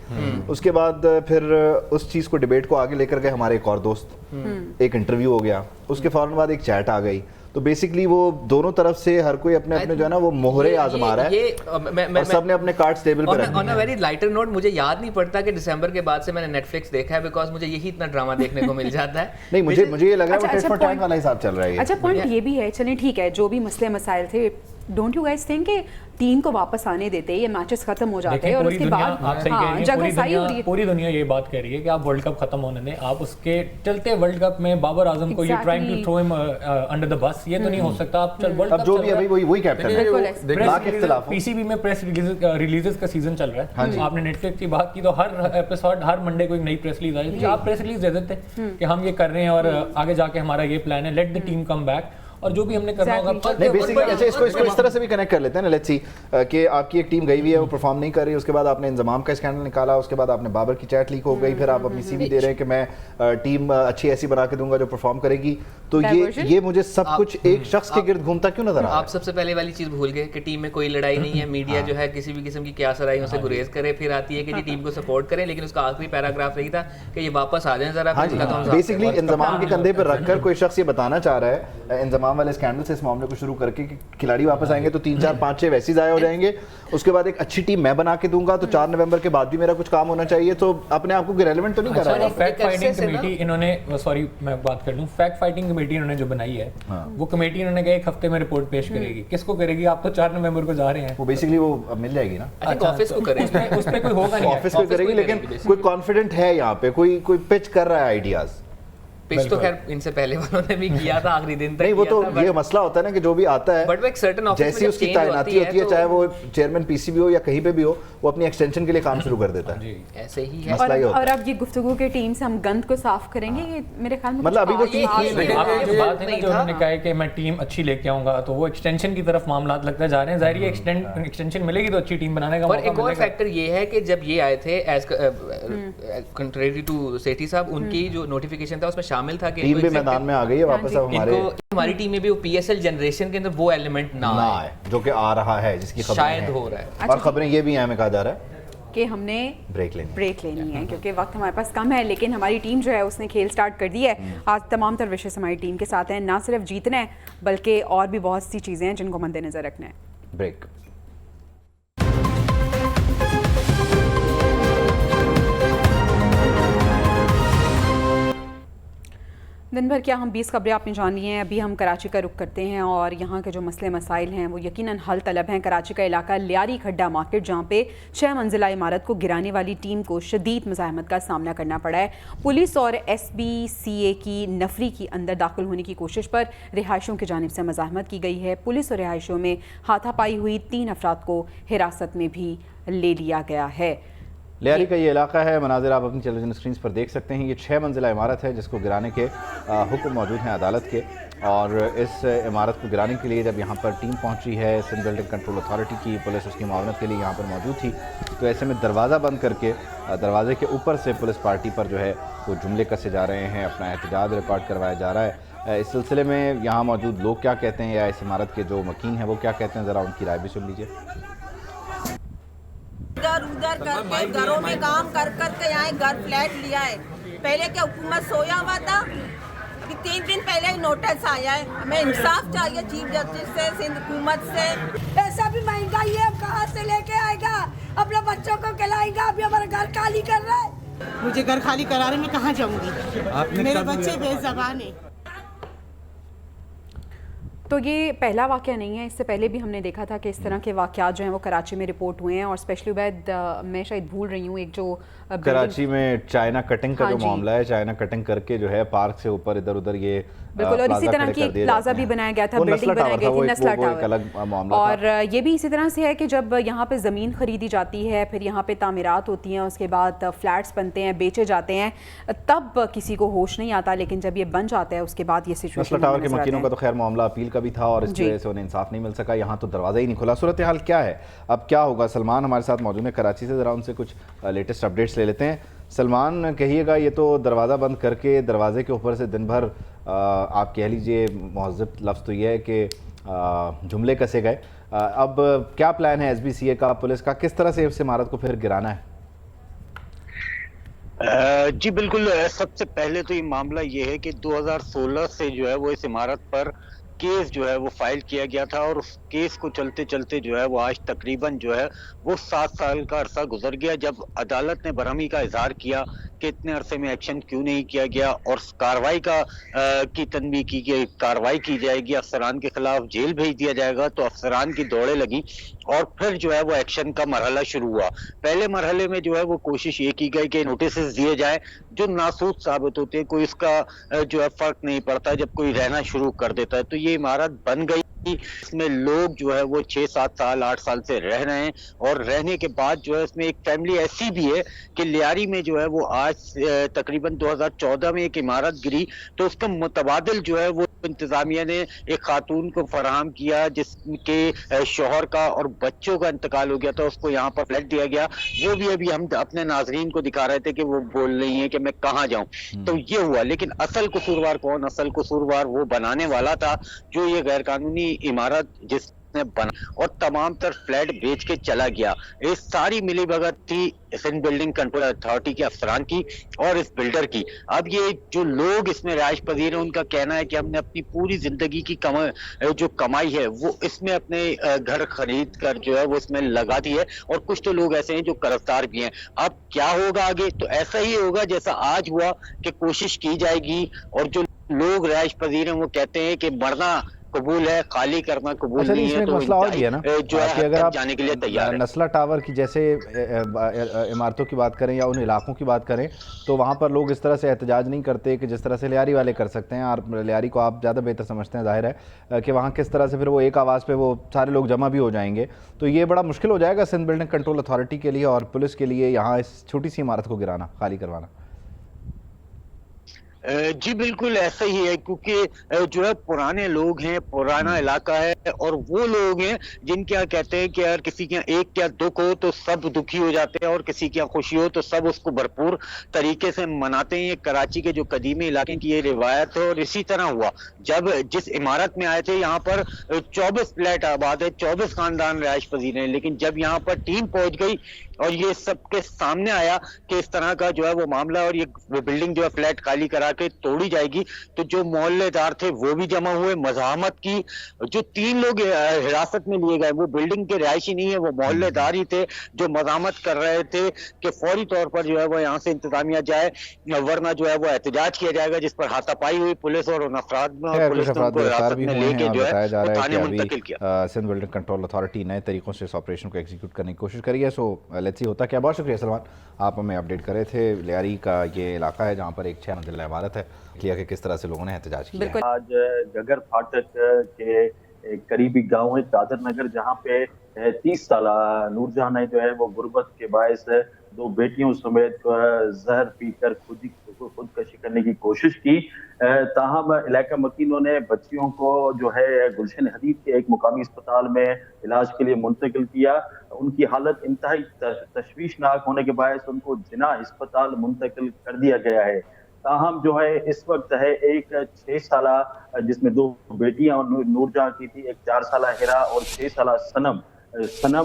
اس کے بعد پھر اس چیز کو ڈیبیٹ کو آگے لے کر گئے ہمارے ایک اور دوست, ایک انٹرویو ہو گیا, اس کے فوراً بعد ایک چیٹ آ گئی. تو بیسکلی وہ دونوں طرف سے ہر کوئی اپنے اپنے جو ہے نا وہ مہرے آزما رہا ہے, اور سب نے اپنے کارڈز ٹیبل پہ رکھ دیے. آن اے ویری لائٹر نوٹ, مجھے یاد نہیں پڑتا کہ دسمبر کے بعد سے میں نے نیٹ فلکس دیکھا ہے, بیکاز مجھے یہی اتنا ڈرامہ دیکھنے کو مل جاتا ہے. نہیں, مجھے یہ لگ رہا ہے وہ ٹیسٹ فار ٹائم والا حساب چل رہا ہے. اچھا, پوائنٹ یہ بھی ہے, چلیں ٹھیک ہے, جو بھی مسئلے مسائل تھے, ڈونٹ یو گائز تھنک کہ ٹیم کو واپس آنے دیتے, یہ میچز ختم ہو جاتے ہیں اور اس کے بعد جگہ صحیح ہو رہی ہے. پوری دنیا یہ بات کہہ رہی ہے کہ آپ ورلڈ کپ ختم ہونے دیں, آپ اس کے چلتے ورلڈ کپ میں بابر اعظم کو یہ ٹرائنگ ٹو تھرو ہم انڈر دا بس, یہ تو نہیں ہو سکتا. آپ چل ورلڈ کپ جو بھی ہے وہی کیپٹن ہے. پی سی بی میں پریس ریلیزز کا سیزن چل رہا ہے, آپ نے نیٹ فلکس کی بات کی تو ہر ایپیسوڈ ہر منڈے کو ایک نئی پریس ریلیز آئی. آپ پریس ریلیز دے دیتے کہ ہم یہ کر رہے ہیں اور آگے جا کے ہمارا یہ پلان ہے, let the team come back, और जो भी हमने करना होगा नहीं बेसिकली अच्छा इसको इस तरह से भी कनेक्ट कर लेते हैं ना, लेट्स सी कि आपकी एक टीम गई हुई है, वो परफॉर्म नहीं कर रही, उसके बाद आपने इंजमाम का स्कैंडल निकाला, उसके बाद आपने बाबर की चैट लीक हो गई, फिर आप अपनी सीवी दे रहे हैं कि मैं टीम अच्छी ऐसी बना के दूंगा जो परफॉर्म करेगी, तो ये मुझे सब कुछ एक शख्स के गिर्द घूमता क्यों नजर आ रहा है? आप सबसे पहले वाली चीज भूल गए कि टीम में कोई लड़ाई नहीं है, मीडिया जो है किसी भी किस्म की क्या सराइयों से गुरेज करे, फिर आती है कि जी टीम को सपोर्ट करें, लेकिन उसका आखिरी पैराग्राफ यही था कि ये वापस आ जाएं जरा। बेसिकली इंजमाम के कंधे पर रखकर कोई शख्स ये बताना चाह रहा है इंजमाम वाले स्कैंडल से इस मामले को शुरू करके कि खिलाड़ी वापस आएंगे तो 3 4 5 6 वैसे जाया हो जाएंगे, उसके बाद एक अच्छी टीम मैं बना के दूंगा, तो 4 नवंबर के बाद भी मेरा कुछ काम होना चाहिए, तो अपने आप को रिलेवेंट तो नहीं कर रहा है। फैक्ट फाइटिंग कमेटी इन्होंने, सॉरी मैं बात कर लूं, फैक्ट फाइटिंग कमेटी इन्होंने जो बनाई है वो कमेटी इन्होंने कहा 1 हफ्ते में रिपोर्ट पेश करेगी। किसको करेगी? आप तो 4 नवंबर को जा रहे हैं, वो बेसिकली वो मिल जाएगी ना, ऑफिस को करेगी, उस पे कोई होगा नहीं, ऑफिस को करेगी, लेकिन कोई कॉन्फिडेंट है यहाँ पे, कोई पिच कर रहा है आइडियाज? पिच तो खैर इनसे पहले वालों ने भी किया था, आखिरी दिन तक नहीं, वो तो ये मसला होता है ना कि जो भी आता है, बट वो एक सर्टेन ऑफिस में जैसी उसकी तैनाती होती है, चाहे वो चेयरमैन पीसीबी हो या कहीं पे भी हो, वो अपनी एक्सटेंशन के लिए काम शुरू कर देता है। ऐसे ही है। और अब ये गुफ्तगू के टीम से हम गंद को साफ करेंगे, ये मेरे ख्याल में मतलब अभी वो आपकी जो बात है ना, जो उन्होंने कहा है कि मैं टीम अच्छी लेके आउंगा, तो वो एक्सटेंशन की तरफ मामला लगता जा रहे हैं। जाहिर है एक्सटेंशन मिलेगी तो अच्छी टीम बनाने का मौका मिलेगा। और एक और फैक्टर ये है कि जब ये आए थे एज कंट्रेरी टू सेठी साहब, उनकी जो नोटिफिकेशन था उसमें शामिल था कि मैदान में आ गई है वापस, अब हमारी टीम में भी वो पीएसएल जनरेशन के अंदर वो एलिमेंट ना आए, जो कि आ रहा है, जिसकी खबर शायद हो रहा है। और खबरें ये भी हैं, हमें कहा जा रहा है कि हमने ब्रेक लेनी है क्योंकि वक्त हमारे पास कम है, लेकिन हमारी टीम जो है उसने खेल स्टार्ट कर दी है। आज तमाम तर विशेष हमारी टीम के साथ हैं, ना सिर्फ जीतना है बल्कि और भी बहुत सी चीज़ें हैं जिनको मद्देनजर रखना है। ब्रेक। दिन भर क्या हम 20 खबरें आपने जान ली हैं। अभी हम कराची का रुख करते हैं और यहाँ के जो मसले मसाइल हैं वो यकीनन हल तलब हैं। कराची का इलाका लियारी खड्डा मार्केट, जहाँ पे 6 मंजिला इमारत को गिराने वाली टीम को शदीद मुज़ाहमत का सामना करना पड़ा है। पुलिस और SBCA की नफरी की अंदर दाखिल होने की कोशिश पर रिहायशियों की जानिब से मुज़ाहमत की गई है। पुलिस और रिहायशियों में हाथापाई हुई, 3 अफराद को हिरासत में भी ले लिया गया है। लियारी का ये इलाका है, मनाजिर आप अपनी टेलीविजन स्क्रीन पर देख सकते हैं। ये 6 मंजिला इमारत है जिसको गिराने के हुक्म मौजूद हैं अदालत के, और इस इमारत को गिराने के लिए जब यहाँ पर टीम पहुँची है सिंध बिल्डिंग कंट्रोल अथॉरिटी की, पुलिस उसकी मुआवनत के लिए यहाँ पर मौजूद थी, तो ऐसे में दरवाज़ा बंद करके दरवाजे के ऊपर से पुलिस पार्टी पर जो है वो जुमले कसे जा रहे हैं, अपना एहतजाज रिकॉर्ड करवाया जा रहा है। इस सिलसिले में यहाँ मौजूद लोग क्या कहते हैं या इस इमारत के जो मकीन हैं वो क्या कहते हैं, ज़रा उनकी राय भी सुन लीजिए। इधर उधर करके घरों में काम कर करके यहाँ घर फ्लैट लिया है। पहले क्या हुकूमत सोया हुआ था, अभी 3 दिन पहले ही नोटिस आया है। हमें इंसाफ चाहिए चीफ जस्टिस से, सिंध हुकूमत से। पैसा भी महंगाई है, कहाँ से लेके आएगा, अपने बच्चों को खिलाएगा, अभी हमारा घर खाली कर रहा है। मुझे घर खाली करा रहे, मैं कहाँ जाऊँगी, मेरे बच्चे बेज़बान हैं। तो ये पहला वाक़या नहीं है, इससे पहले भी हमने देखा था कि इस तरह के वाक़यात जो हैं वो कराची में रिपोर्ट हुए हैं। और स्पेशली उबैद, मैं शायद भूल रही हूँ, एक जो कराची में चाइना कटिंग का जो मामला है, चाइना कटिंग करके जो है पार्क से ऊपर इधर उधर ये बिल्कुल, और इसी तरह की एक प्लाजा भी बनाया गया था, बिल्डिंग बनाई गई थी, नस्ला टावर। और ये भी इसी तरह से है कि जब यहाँ पे ज़मीन खरीदी जाती है, फिर यहाँ पे तामीरात होती हैं, उसके बाद फ्लैट्स बनते हैं, बेचे जाते हैं, तब किसी को होश नहीं आता, लेकिन जब ये बन जाता है उसके बाद ये सिचुएशन। नस्ला टावर के मकीनों का तो खैर मामला अपील का भी था और इस वजह से उन्हें इंसाफ नहीं मिल सका, यहाँ तो दरवाज़ा ही नहीं खुला। सूरत हाल क्या है, अब क्या होगा? सलमान हमारे साथ मौजूद है कराची से, ज़रा उनसे कुछ लेटेस्ट अपडेट्स ले लेते हैं। सलमान, कहिएगा, ये तो दरवाज़ा बंद करके दरवाजे के ऊपर से दिन भर आप कह लीजिए, महज़्ज़ब लफ्ज़ तो ये है कि जुमले कसे गए, अब क्या प्लान है SBCA का, पुलिस का, किस तरह से इस इमारत को फिर गिराना है? जी बिल्कुल, सबसे पहले तो ये मामला ये है कि 2016 से जो है वो इस इमारत पर केस जो है वो फाइल किया गया था, और उस केस को चलते चलते जो है वो आज तकरीबन जो है वो 7 साल का अरसा गुजर गया, जब अदालत ने बरहमी का इजहार किया कि इतने अरसे में एक्शन क्यों नहीं किया गया और कार्रवाई की तनबीह की गई, कार्रवाई की जाएगी, अफसरान के खिलाफ जेल भेज दिया जाएगा। तो अफसरान की दौड़े लगी और फिर जो है वो एक्शन का मरहला शुरू हुआ। पहले मरहले में जो है वो कोशिश ये की गई कि नोटिस दिए जाए जो नासूद साबित होते हैं, कोई इसका जो है फर्क नहीं पड़ता जब कोई रहना शुरू कर देता है। तो ये इमारत बन गई इसमें लोग जो है वो 6-7 साल 8 साल से रह रहे हैं, और रहने के बाद जो है इसमें एक फैमिली ऐसी भी है कि लियारी में जो है वो आज तकरीबन 2014 में एक इमारत गिरी, तो उसका मुतबादिल जो है वो इंतजामिया ने एक खातून को फराहम किया जिसके शौहर का और बच्चों का इंतकाल हो गया था, उसको यहाँ पर फ्लैट दिया गया। वो भी अभी हम अपने नाजरीन को दिखा रहे थे कि वो बोल रही हैं कि मैं कहाँ जाऊं। तो ये हुआ, लेकिन असल कसूरवार कौन? असल कसूरवार वो बनाने वाला था जो ये गैर कानूनी इमारत जिसने बना और तमाम तर फ्लैट बेच के चला गया। इस सारी मिलीभगत थी सिंध बिल्डिंग कंट्रोल अथॉरिटी के अफसरान की और इस बिल्डर की। अब ये जो लोग इसमें रिहाइश पजीर हैं उनका कहना है कि हमने अपनी पूरी जिंदगी की जो कमाई है वो इसमें अपने घर खरीद कर जो है वो इसमें लगा दी है, और कुछ तो लोग ऐसे हैं जो कर्जदार भी हैं। अब क्या होगा आगे? तो ऐसा ही होगा जैसा आज हुआ कि कोशिश की जाएगी, और जो लोग रिहाइश पजीर हैं वो कहते हैं कि मरना कबूल है, खाली करना कबूल नहीं है, तो मसला और भी है ना जो है अगर आप जाने के लिए तैयार है। नस्ला टावर की जैसे इमारतों की बात करें या उन इलाकों की बात करें, तो वहाँ पर लोग इस तरह से एहतजाज नहीं करते कि जिस तरह से लियारी वाले कर सकते हैं। और लियारी को आप ज़्यादा बेहतर समझते हैं, जाहिर है कि वहाँ किस तरह से फिर वो एक आवाज़ पे वो सारे लोग जमा भी हो जाएंगे। तो ये बड़ा मुश्किल हो जाएगा सिंध बिल्डिंग कंट्रोल अथॉरिटी के लिए और पुलिस के लिए यहाँ इस छोटी सी इमारत को गिराना, खाली करवाना। जी बिल्कुल ऐसा ही है, क्योंकि जो है पुराने लोग हैं, पुराना इलाका है, और वो लोग हैं जिनके यहाँ कहते हैं कि यार किसी के यहाँ एक क्या दुख हो तो सब दुखी हो जाते हैं, और किसी के यहाँ खुशी हो तो सब उसको भरपूर तरीके से मनाते हैं। ये कराची के जो कदीमी इलाके की ये रिवायत है। और इसी तरह हुआ जब जिस इमारत में आए थे, यहाँ पर 24 फ्लैट आबाद है, 24 खानदान रिहाइश पजीर हैं, लेकिन जब यहाँ पर टीम पहुंच गई और ये सबके सामने आया कि इस तरह का जो है वो मामला और ये बिल्डिंग जो है फ्लैट खाली करा के तोड़ी जाएगी, तो जो मोहल्लेदार थे वो भी जमा हुए, मज़ाहमत की। जो 3 लोग हिरासत में लिए गए वो बिल्डिंग के रिहायशी नहीं है, वो मोहल्लेदार ही थे जो मज़ाहमत कर रहे थे कि फौरी तौर पर जो है वो यहाँ से इंतजामिया जाए, वरना जो है वो एहतजाज किया जाएगा, जिस पर हाथापाई हुई पुलिस और उन अफराद में, और पुलिस ने उनको हिरासत में लेके जो है वो थाने मुंतकिल किया। सिंध बिल्डिंग कंट्रोल अथॉरिटी नए तरीकों से इस ऑपरेशन को एग्जीक्यूट करने की कोशिश करी है। सो लेट्स सी होता क्या। बहुत शुक्रिया सलमान, आप हमें अपडेट कर रहे थे। लियारी का ये इलाका है जहाँ पर एक 6 मंजिला इमारत है, किया कि किस तरह से लोगों ने एहतजाज किया। आज गगर फाटक के करीबी गांव है कादर नगर, जहाँ पे 30 साल नूरजहां ने जो है वो गुर्बत के बायस 2 बेटियों समेत जहर पीकर खुदकशी करने की कोशिश की। ताहम इलाका मकीनों ने बच्चियों को जो है गुलशन हदीद के एक मुकामी अस्पताल में इलाज के लिए मुंतकिल किया। उनकी हालत इंतहाई तशवीशनाक होने के बायस उनको जिना अस्पताल मुंतकिल कर दिया गया है। ताहम जो है इस वक्त है एक 6 साला जिसमें 2 बेटियां नूरजहां की थी, एक 4 साला हिरा और 6 साला सनम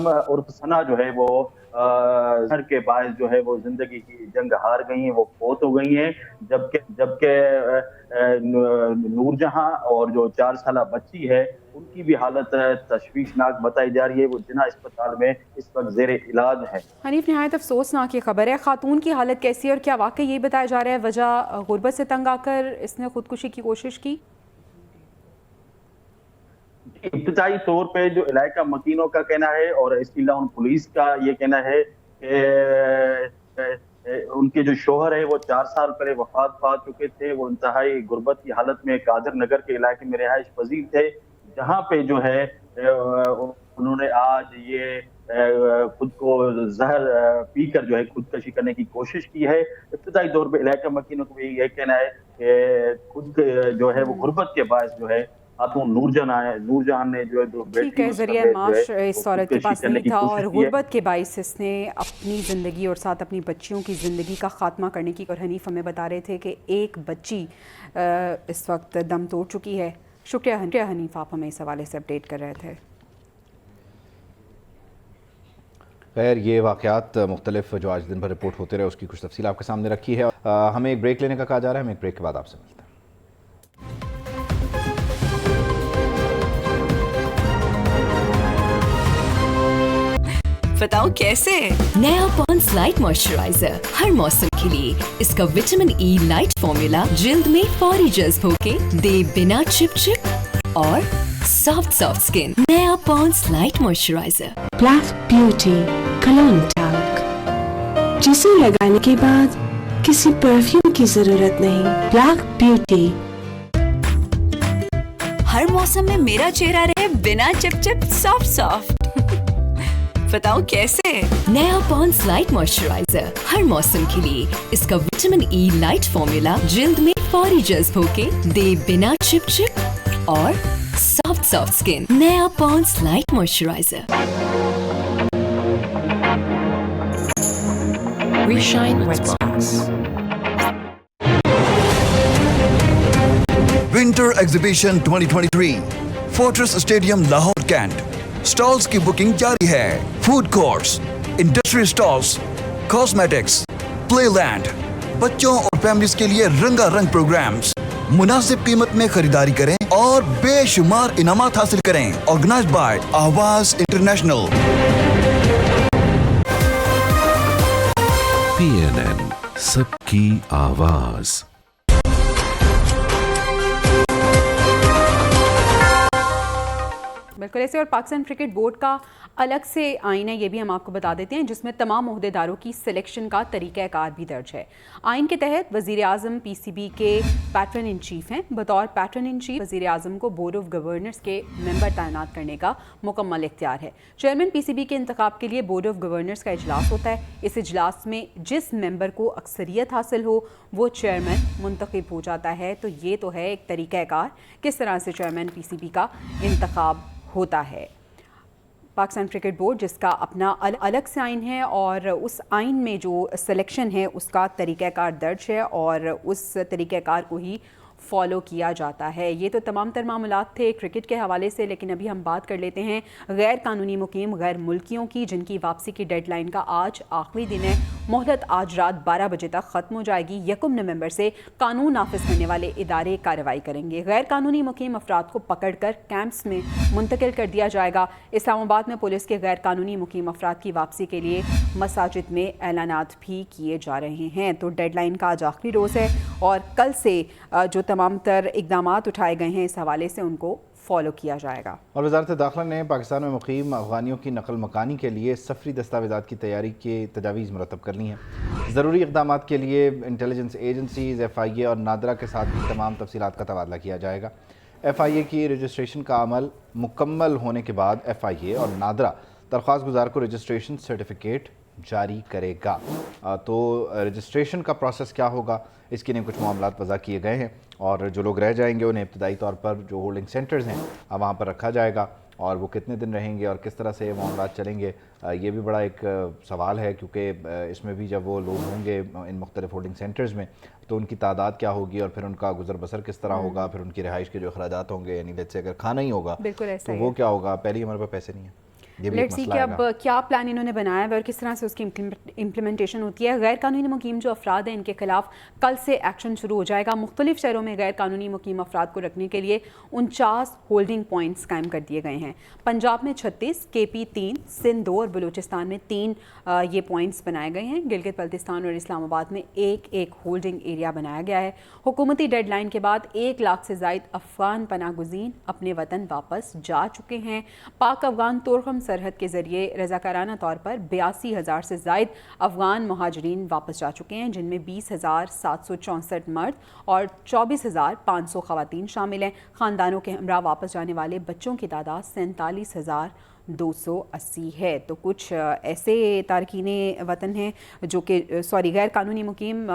और सना जो है वो घर के बायस जो है वो जिंदगी की जंग हार गई हैं, वो फौत हो गई हैं। जबकि नूरजहां और जो 4 साला बच्ची है उनकी भी हालत तशवीशनाक बताई जा रही है, वो जिना अस्पताल में इस वक्त जेर इलाज है। हनीफ, नहायत अफसोसनाक ये खबर है। खातून की हालत कैसी है और क्या वाकई यही बताया जा रहा है वजह गुर्बत से तंग आकर इसने खुदकुशी की कोशिश की? इब्तिदाई तौर पे जो इलाका मकीनों का कहना है और इसके अलावा पुलिस का ये कहना है कि उनके जो शोहर है वो 4 साल पहले वफात पा चुके थे। वो इंतहाई गुर्बत की हालत में कादर नगर के इलाके में रिहाइश पजीर थे, जहाँ पे जो है उन्होंने आज ये खुद को जहर पीकर जो है खुदकशी करने की कोशिश की है। इब्तिदाई तौर पे इलाका मकीनों को भी ये कहना है कि खुद जो है वो गुर्बत के बायस जो है नूरजहां ने जो है 2 बेटियों जरिए माश इस औरत के पास नहीं था और गुर्बत के बायस इसने अपनी ज़िंदगी और साथ अपनी बच्चियों की ज़िंदगी का खात्मा करने की। और हनीफ हमें बता रहे थे कि एक बच्ची इस वक्त दम तोड़ चुकी है। शुक्रिया हनीफ, आप हमें इस हवाले से अपडेट कर रहे थे। खैर, ये वाक़यात मुख्तलिफ जो आज दिन भर रिपोर्ट होते रहे उसकी कुछ तफसील आपके सामने रखी है। हमें एक ब्रेक लेने का कहा जा रहा है, हम एक ब्रेक के बाद आपसे मिलते हैं। बताओ कैसे? नया पॉन्ड्स लाइट मॉइस्चराइजर हर मौसम के लिए। इसका विटामिन ई लाइट फॉर्मूला जिल्द में फौरी जज्ब होके दे बिना चिप और सॉफ्ट स्किन। नया Pond's light moisturiser black beauty cologne talc, जिसे लगाने के बाद किसी परफ्यूम की जरूरत नहीं। ब्लैक ब्यूटी हर मौसम में मेरा चेहरा रहे बिना चिपचिप सॉफ्ट सॉफ्ट। बताओ कैसे? नया पॉन्ड्स लाइट मॉइस्चराइजर हर मौसम के लिए। इसका विटामिन ई लाइट फॉर्मूला जिल्द में फौरी जज्ब होके दे बिना चिपचिप और सॉफ्ट सॉफ्ट स्किन। नया Pond's light moisturiser. We shine with sparks. Winter exhibition 2023 fortress stadium Lahore Cantt. Stalls की बुकिंग जारी है। Food courts, industry stalls, cosmetics, playland, बच्चों और फैमिलीज के लिए रंगारंग प्रोग्राम्स। मुनासिब कीमत में खरीदारी करें और बेशुमार इनामात हासिल करें। ऑर्गेनाइज्ड बाय आवाज इंटरनेशनल। PNN सबकी आवाज। बिल्कुल ऐसे। और पाकिस्तान क्रिकेट बोर्ड का अलग से आइन है, ये भी हम आपको बता देते हैं, जिसमें तमाम ओहदेदारों की सिलेक्शन का तरीक़ाकार भी दर्ज है। आइन के तहत वज़ीर आज़म PCB के पैटर्न इन चीफ हैं। बतौर पैटर्न इन चीफ वज़ीर आज़म को बोर्ड ऑफ गवर्नर्स के मेंबर तैनात करने का मुकम्मल इख्तियार है। चेयरमैन PCB के इंतखाब के लिए बोर्ड ऑफ गवर्नर्स का इजलास होता है। इस इजलास में जिस मेंबर को अक्सरियत हासिल हो वो चेयरमैन मुंतखब हो जाता है। तो ये तो है एक तरीक़ाकार किस तरह से चेयरमैन PCB का इंतखाब होता है। पाकिस्तान क्रिकेट बोर्ड जिसका अपना अलग से आइन है और उस आइन में जो सिलेक्शन है उसका तरीक़ाकार दर्ज है और उस तरीक़ाकार को ही फॉलो किया जाता है। ये तो तमाम तर मामलात थे क्रिकेट के हवाले से, लेकिन अभी हम बात कर लेते हैं गैर कानूनी मुकीम गैर मुल्कियों की, जिनकी वापसी की डेडलाइन का आज आखिरी दिन है। मोहलत आज रात 12 बजे तक ख़त्म हो जाएगी। 1 नवंबर से कानून नाफिज करने वाले इदारे कार्रवाई करेंगे। गैर कानूनी मुकीम अफराद को पकड़ कर कैंप्स में मुंतकिल कर दिया जाएगा। इस्लामाबाद में पुलिस के गैर कानूनी मुकीम अफराद की वापसी के लिए मसाजिद में ऐलानात भी किए जा रहे हैं। तो डेडलाइन का आज आखिरी रोज़ है और कल से जो तमाम तर इक़दामात उठाए गए हैं इस हवाले से उनको फॉलो किया जाएगा। और वज़ारत दाखिला ने पाकिस्तान में मुक़ीम अफ़गानियों की नकल मकानी के लिए सफरी दस्तावेज़ात की तैयारी की तजावीज़ मुरतब कर ली हैं। ज़रूरी इक़दामात के लिए इंटेलिजेंस एजेंसीज़ FIA और नादरा के साथ भी तमाम तफसीलात का तबादला किया जाएगा। FIA की रजिस्ट्रेशन का अमल मुकम्मल होने के बाद FIA और नादरा दरख्वास्त गुजार को रजिस्ट्रेशन सर्टिफिकेट जारी करेगा। तो रजिस्ट्रेशन का प्रोसेस क्या होगा इसके लिए कुछ मामलात वज़ा किए गए हैं और जो लोग रह जाएंगे उन्हें इब्तदाई तौर पर जो होल्डिंग सेंटर्स हैं वहाँ पर रखा जाएगा और वो कितने दिन रहेंगे और किस तरह से ये मामलात चलेंगे ये भी बड़ा एक सवाल है, क्योंकि इसमें भी जब वो लोग होंगे इन मुख्तलिफ होल्डिंग सेंटर्स में तो उनकी तादाद क्या होगी और फिर उनका गुजर बसर किस तरह होगा, फिर उनकी रिहाइश के जो अखराजात होंगे, यानी लेट्स से अगर खाना ही होगा तो वो क्या होगा। पहले ही हमारे पास पैसे नहीं है। लेट्स सी कि अब क्या प्लान इन्होंने बनाया है और किस तरह से उसकी इम्प्लीमेंटेशन होती है। गैर कानूनी मुकीम जो अफराद हैं इनके खिलाफ कल से एक्शन शुरू हो जाएगा। मुख्तलिफ शहरों में गैर कानूनी मुकीम अफराद को रखने के लिए 49 होल्डिंग पॉइंट्स कायम कर दिए गए हैं। पंजाब में 36, KP 3, सिंध 2 और बलूचिस्तान में 3 ये पॉइंट्स बनाए गए हैं। गिलगित बल्तिस्तान और इस्लामाबाद में एक होल्डिंग एरिया बनाया गया है। हुकूमती डेडलाइन के बाद 1 लाख से ज़ायद अफगान पनाह गुज़ीन अपने वतन वापस जा चुके हैं। पाक अफगान तोरखम सरहद के ज़रिए रज़ाकाराना तौर पर 82,000 से ज़ायद अफगान मुहाजिरीन वापस जा चुके हैं, जिनमें 20,764 मर्द और 24,500 ख़वातीन शामिल हैं। ख़ानदानों के हमरा वापस जाने वाले बच्चों की तादाद 47,280 है। तो कुछ ऐसे तारकीन वतन हैं जो कि गैर कानूनी मुकीम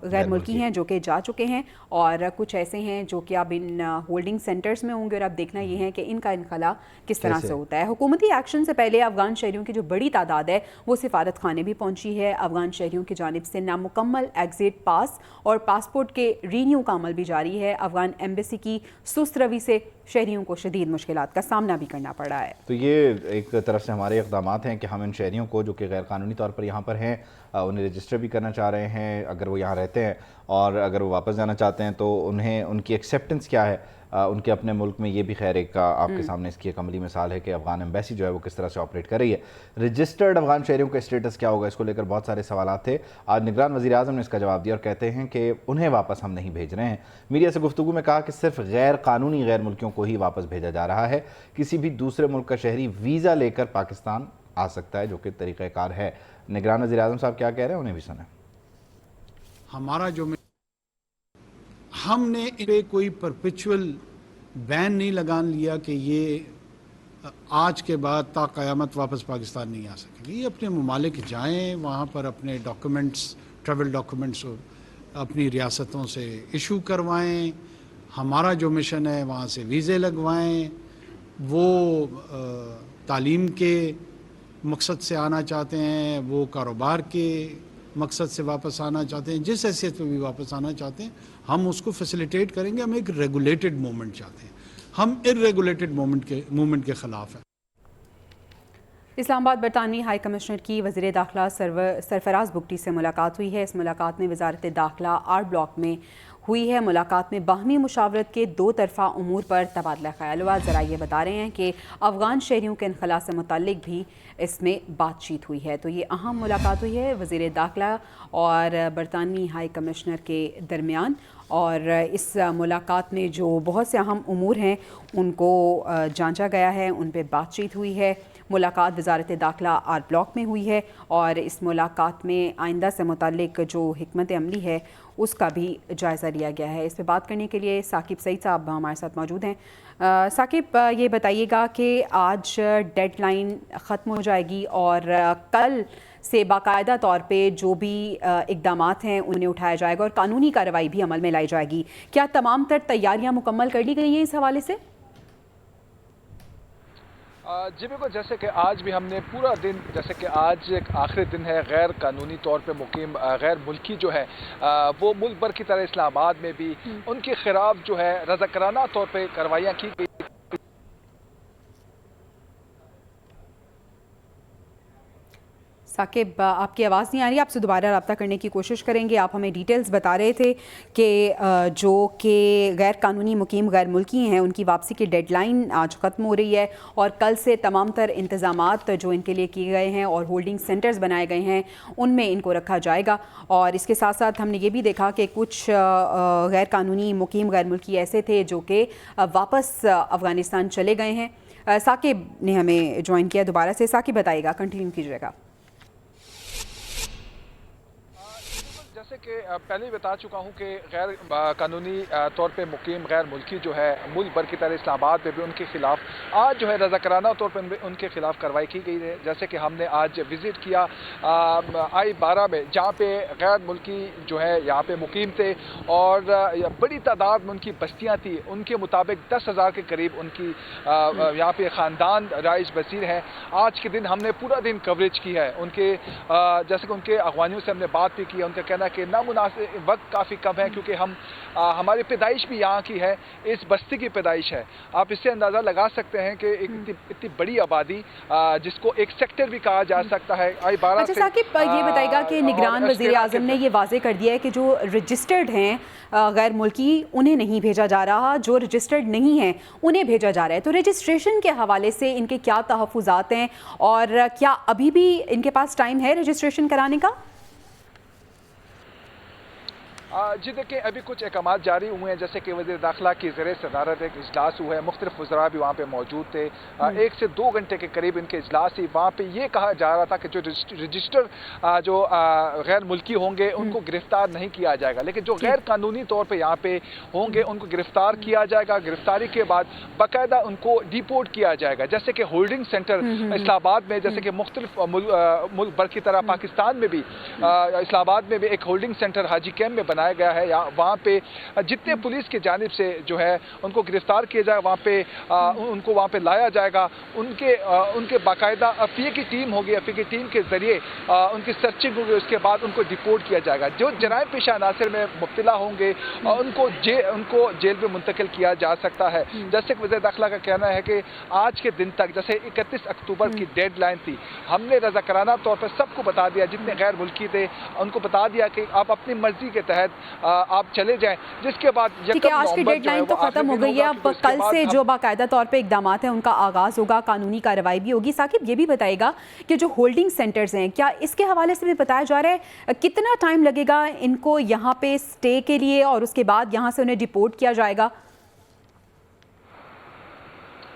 गैर मुल्की हैं जो कि जा चुके हैं और कुछ ऐसे हैं जो कि अब इन होल्डिंग सेंटर्स में होंगे और अब देखना ये है कि इनका इनखला किस तरह से होता है। हुकूमती एक्शन से पहले अफगान शहरियों की जो बड़ी तादाद है वो सिफारत खाने भी पहुंची है। अफगान शहरियों की जानिब से नामुकम्मल एग्जिट पास और पासपोर्ट के रीन्यू का अमल भी जारी है। अफगान एम्बेसी की सुस्त रवि से शहरियों को शदीद मुश्किलात का सामना भी करना पड़ा है। तो ये एक तरफ से हमारे इक़दामात हैं कि हम इन शहरियों को जो कि गैर कानूनी तौर पर यहाँ पर हैं उन्हें रजिस्टर भी करना चाह रहे हैं अगर वो यहाँ रहते हैं, और अगर वो वापस जाना चाहते हैं तो उन्हें उनकी एक्सेप्टेंस क्या है उनके अपने मुल्क में। ये भी खैर एक आपके सामने इसकी एक अमली मिसाल है कि अफगान एम्बेसी जो है वो किस तरह से ऑपरेट कर रही है। रजिस्टर्ड अफगान शहरियों का स्टेटस क्या होगा, इसको लेकर बहुत सारे सवालात थे। आज निगरान वज़ीर आज़म ने इसका जवाब दिया और कहते हैं कि उन्हें वापस हम नहीं भेज रहे हैं। मीडिया से गुफ्तगू में कहा कि सिर्फ गैर कानूनी गैर मुल्कियों को ही वापस भेजा जा रहा है। किसी भी दूसरे मुल्क का शहरी वीज़ा लेकर पाकिस्तान आ सकता है, जो कि तरीक़ाकार है। निगरान वज़ीर आज़म साहब क्या कह रहे हैं उन्हें भी सुने। हमारा जो हमने इन्हें कोई परपेचुअल بین نہیں لگان لیا کہ یہ آج کے بعد تا قیامت واپس پاکستان نہیں آ سکے گی. یہ اپنے ممالک جائیں, وہاں پر اپنے ڈاکومنٹس, ٹریول ڈاکومنٹس اپنی ریاستوں سے ایشو کروائیں. ہمارا جو مشن ہے وہاں سے ویزے لگوائیں. وہ تعلیم کے مقصد سے آنا چاہتے ہیں, وہ کاروبار کے مقصد سے واپس آنا چاہتے ہیں, جس حیثیت میں بھی واپس آنا چاہتے ہیں ہم اس کو فیسیلیٹیٹ کریں گے. ہم ایک ریگولیٹڈ موومنٹ چاہتے ہیں, ہم ارریگولیٹڈ موومنٹ کے خلاف ہیں. اسلام آباد برطانوی ہائی کمشنر کی وزیر داخلہ سرفراز بگٹی سے ملاقات ہوئی ہے. اس ملاقات میں وزارت داخلہ آر بلاک میں ہوئی ہے. ملاقات میں باہمی مشاورت کے 2 طرفہ امور پر تبادلہ خیال ہوا. ذرائع یہ بتا رہے ہیں کہ افغان شہریوں کے انخلاء سے متعلق بھی اس میں بات چیت ہوئی ہے. تو یہ اہم ملاقات ہوئی ہے وزیر داخلہ اور برطانوی ہائی کمشنر کے درمیان, اور اس ملاقات میں جو بہت سے اہم امور ہیں ان کو جانچا گیا ہے, ان پہ بات چیت ہوئی ہے. ملاقات وزارت داخلہ آر بلاک میں ہوئی ہے, اور اس ملاقات میں آئندہ سے متعلق جو حکمت عملی ہے اس کا بھی جائزہ لیا گیا ہے. اس پہ بات کرنے کے لیے ثاقب سعید صاحب ہمارے ساتھ موجود ہیں. ثاقب, یہ بتائیے گا کہ آج ڈیڈ لائن ختم ہو جائے گی اور کل سے باقاعدہ طور پہ جو بھی اقدامات ہیں انہیں اٹھایا جائے گا اور قانونی کارروائی بھی عمل میں لائی جائے گی. کیا تمام تر تیاریاں مکمل کر لی گئی ہیں اس حوالے سے؟ جی بالکل, جیسے کہ آج بھی ہم نے پورا دن, جیسے کہ آج ایک آخری دن ہے غیر قانونی طور پہ مقیم غیر ملکی جو ہے وہ ملک بھر کی طرح اسلام آباد میں بھی ان کے خلاف جو ہے رضاکارانہ طور پہ کارروائیاں کی گئی. ثاقب, آپ کی آواز نہیں آ رہی, آپ سے دوبارہ رابطہ کرنے کی کوشش کریں گے. آپ ہمیں ڈیٹیلز بتا رہے تھے کہ جو کہ غیر قانونی مقیم غیر ملکی ہیں ان کی واپسی کی ڈیڈ لائن آج ختم ہو رہی ہے, اور کل سے تمام تر انتظامات جو ان کے لیے کیے گئے ہیں اور ہولڈنگ سینٹرز بنائے گئے ہیں ان میں ان کو رکھا جائے گا. اور اس کے ساتھ ساتھ ہم نے یہ بھی دیکھا کہ کچھ غیر قانونی مقیم غیر ملکی ایسے تھے جو کہ واپس افغانستان چلے گئے ہیں. ثاقب نے ہمیں جوائن کیا دوبارہ سے. ثاقب بتائیے گا, کنٹینیو کیجیے گا. جیسے کہ پہلے ہی بتا چکا ہوں کہ غیر قانونی طور پہ مقیم غیر ملکی جو ہے ملک بھر کی طرح اسلام آباد میں بھی ان کے خلاف آج جو ہے رضاکارانہ طور پہ ان کے خلاف کارروائی کی گئی ہے. جیسے کہ ہم نے آج وزٹ کیا I-12 میں, جہاں پہ غیر ملکی جو ہے یہاں پہ مقیم تھے اور بڑی تعداد میں ان کی بستیاں تھیں. ان کے مطابق 10,000 کے قریب ان کی یہاں پہ خاندان رائج بسیر ہیں. آج کے دن ہم نے پورا دن کوریج کی ہے ان کے, جیسے کہ ان کے اغوانیوں سے ہم نے بات بھی کی. ان کا کہنا کہ نامناسب وقت کافی کم ہے کیونکہ ہماری پیدائش بھی یہاں کی ہے, اس بستی کی پیدائش ہے. آپ اس سے اندازہ لگا سکتے ہیں کہ اتنی بڑی آبادی جس کو ایک سیکٹر بھی کہا جا سکتا ہے. I-12 اچھا ثاقب, یہ بتائے گا کہ نگران وزیر اعظم نے یہ واضح کر دیا ہے کہ جو رجسٹرڈ ہیں غیر ملکی انہیں نہیں بھیجا جا رہا, جو رجسٹرڈ نہیں ہیں انہیں بھیجا جا رہا ہے. تو رجسٹریشن کے حوالے سے ان کے کیا تحفظات ہیں, اور کیا ابھی بھی ان کے پاس ٹائم ہے رجسٹریشن کرانے کا؟ جی دیکھیں, ابھی کچھ احکامات جاری ہوئے ہیں. جیسے کہ وزیر داخلہ کی زیر صدارت ایک اجلاس ہوا ہے, مختلف وزراء بھی وہاں پہ موجود تھے. 1 سے 2 گھنٹے کے قریب ان کے اجلاس تھی. وہاں پہ یہ کہا جا رہا تھا کہ جو رجسٹر جو غیر ملکی ہوں گے ان کو گرفتار نہیں کیا جائے گا, لیکن جو غیر قانونی طور پہ یہاں پہ ہوں گے ان کو گرفتار کیا جائے گا. گرفتاری کے بعد باقاعدہ ان کو ڈیپورٹ کیا جائے گا. جیسے کہ ہولڈنگ سینٹر اسلام آباد میں, جیسے کہ مختلف ملک بھر کی طرح پاکستان میں بھی اسلام آباد میں بھی ایک ہولڈنگ سینٹر حاجی کیمپ میں بنایا گیا ہے. وہاں پہ جتنے پولیس کی جانب سے جو ہے ان کو گرفتار کیا جائے, وہاں پہ ان کو وہاں پہ لایا جائے گا. ان کے باقاعدہ FA کی ٹیم ہوگی, FA کی ٹیم کے ذریعے ان کی سرچنگ ہوگی. اس کے بعد ان کو ڈیپورٹ کیا جائے گا. جو جرائم پیشہ عناصر میں مبتلا ہوں گے ان کو جیل میں منتقل کیا جا سکتا ہے. جیسے کہ وزیر داخلہ کا کہنا ہے کہ آج کے دن تک, جیسے 31 اکتوبر کی ڈیڈ لائن تھی, ہم نے رضاکارانہ طور پر سب کو بتا دیا, جتنے غیر ملکی تھے ان کو بتا دیا کہ آپ اپنی مرضی کے تحت آپ چلے جائیں. جس کے بعد ٹھیک ہے, آج کی ڈیڈ لائن تو ختم ہو گئی ہے. اب کل سے جو باقاعدہ طور پہ اقدامات ہیں ان کا آغاز ہوگا, قانونی کارروائی بھی ہوگی. ثاقب یہ بھی بتائے گا کہ جو ہولڈنگ سینٹرز ہیں کیا اس کے حوالے سے بھی بتایا جا رہا ہے کتنا ٹائم لگے گا ان کو یہاں پہ سٹے کے لیے, اور اس کے بعد یہاں سے انہیں ڈیپورٹ کیا جائے گا؟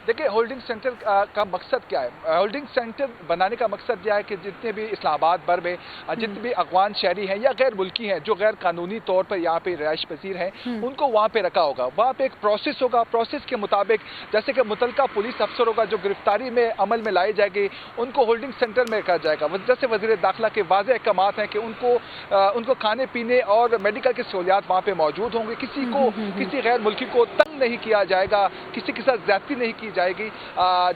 देखिए होल्डिंग सेंटर का मकसद क्या है? होल्डिंग सेंटर बनाने का मकसद यह है कि जितने भी इस्लामाबाद भर में जितने भी अफगान शहरी हैं या गैर मुल्की हैं जो गैर कानूनी तौर पर यहाँ पे रिहाइश पजीर हैं, उनको वहाँ पे रखा होगा। वहाँ पे एक प्रोसेस होगा, प्रोसेस के मुताबिक जैसे कि मुतलका पुलिस अफसर होगा जो गिरफ्तारी में अमल में लाई जाएगी, उनको होल्डिंग सेंटर में रखा जाएगा। जैसे वज़ीर दाखिला के वाज़ेह अहकामात हैं कि उनको खाने पीने और मेडिकल की सहूलियात वहाँ पे मौजूद होंगे। किसी गैर मुल्की को तंग नहीं किया जाएगा, किसी के साथ ज्यादती नहीं की जाएगी।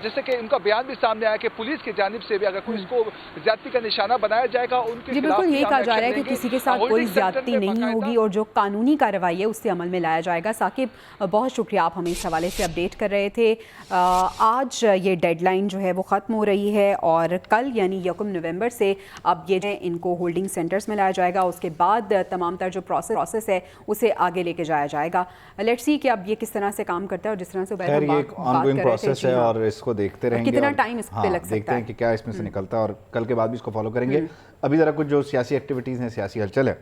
जैसे कि उनका बयान भी सामने आया कि पुलिस की जानिब से भी अगर कोई इसको ज्यादती का निशाना बनाया जाएगा उनके खिलाफ बिल्कुल यही कहा जा रहा है कि किसी के साथ कोई ज्यादती नहीं होगी और जो कानूनी कार्रवाई है उससे अमल में लाया जाएगा। साकिब, बहुत शुक्रिया, आप हमें इस हवाले से अपडेट कर रहे थे। आज ये डेडलाइन जो है वो ख़त्म हो रही है और कल यानी 1 नवंबर से अब ये इनको होल्डिंग सेंटर्स में लाया जाएगा। उसके बाद तमाम तर जो प्रोसेस है उसे आगे लेके जाया जाएगा। लेट्स सी कि अब ये किस तरह से काम करता है और जिस तरह से खैर ये एक ऑनगोइंग प्रोसेस है और इसको देखते रहेंगे कितना टाइम इस पे लग सकता है, देखते हैं कि क्या इसमें से निकलता है और कल के बाद भी इसको फॉलो करेंगे। अभी ज़रा कुछ जो सियासी एक्टिविटीज़ हैं, सियासी हलचल है,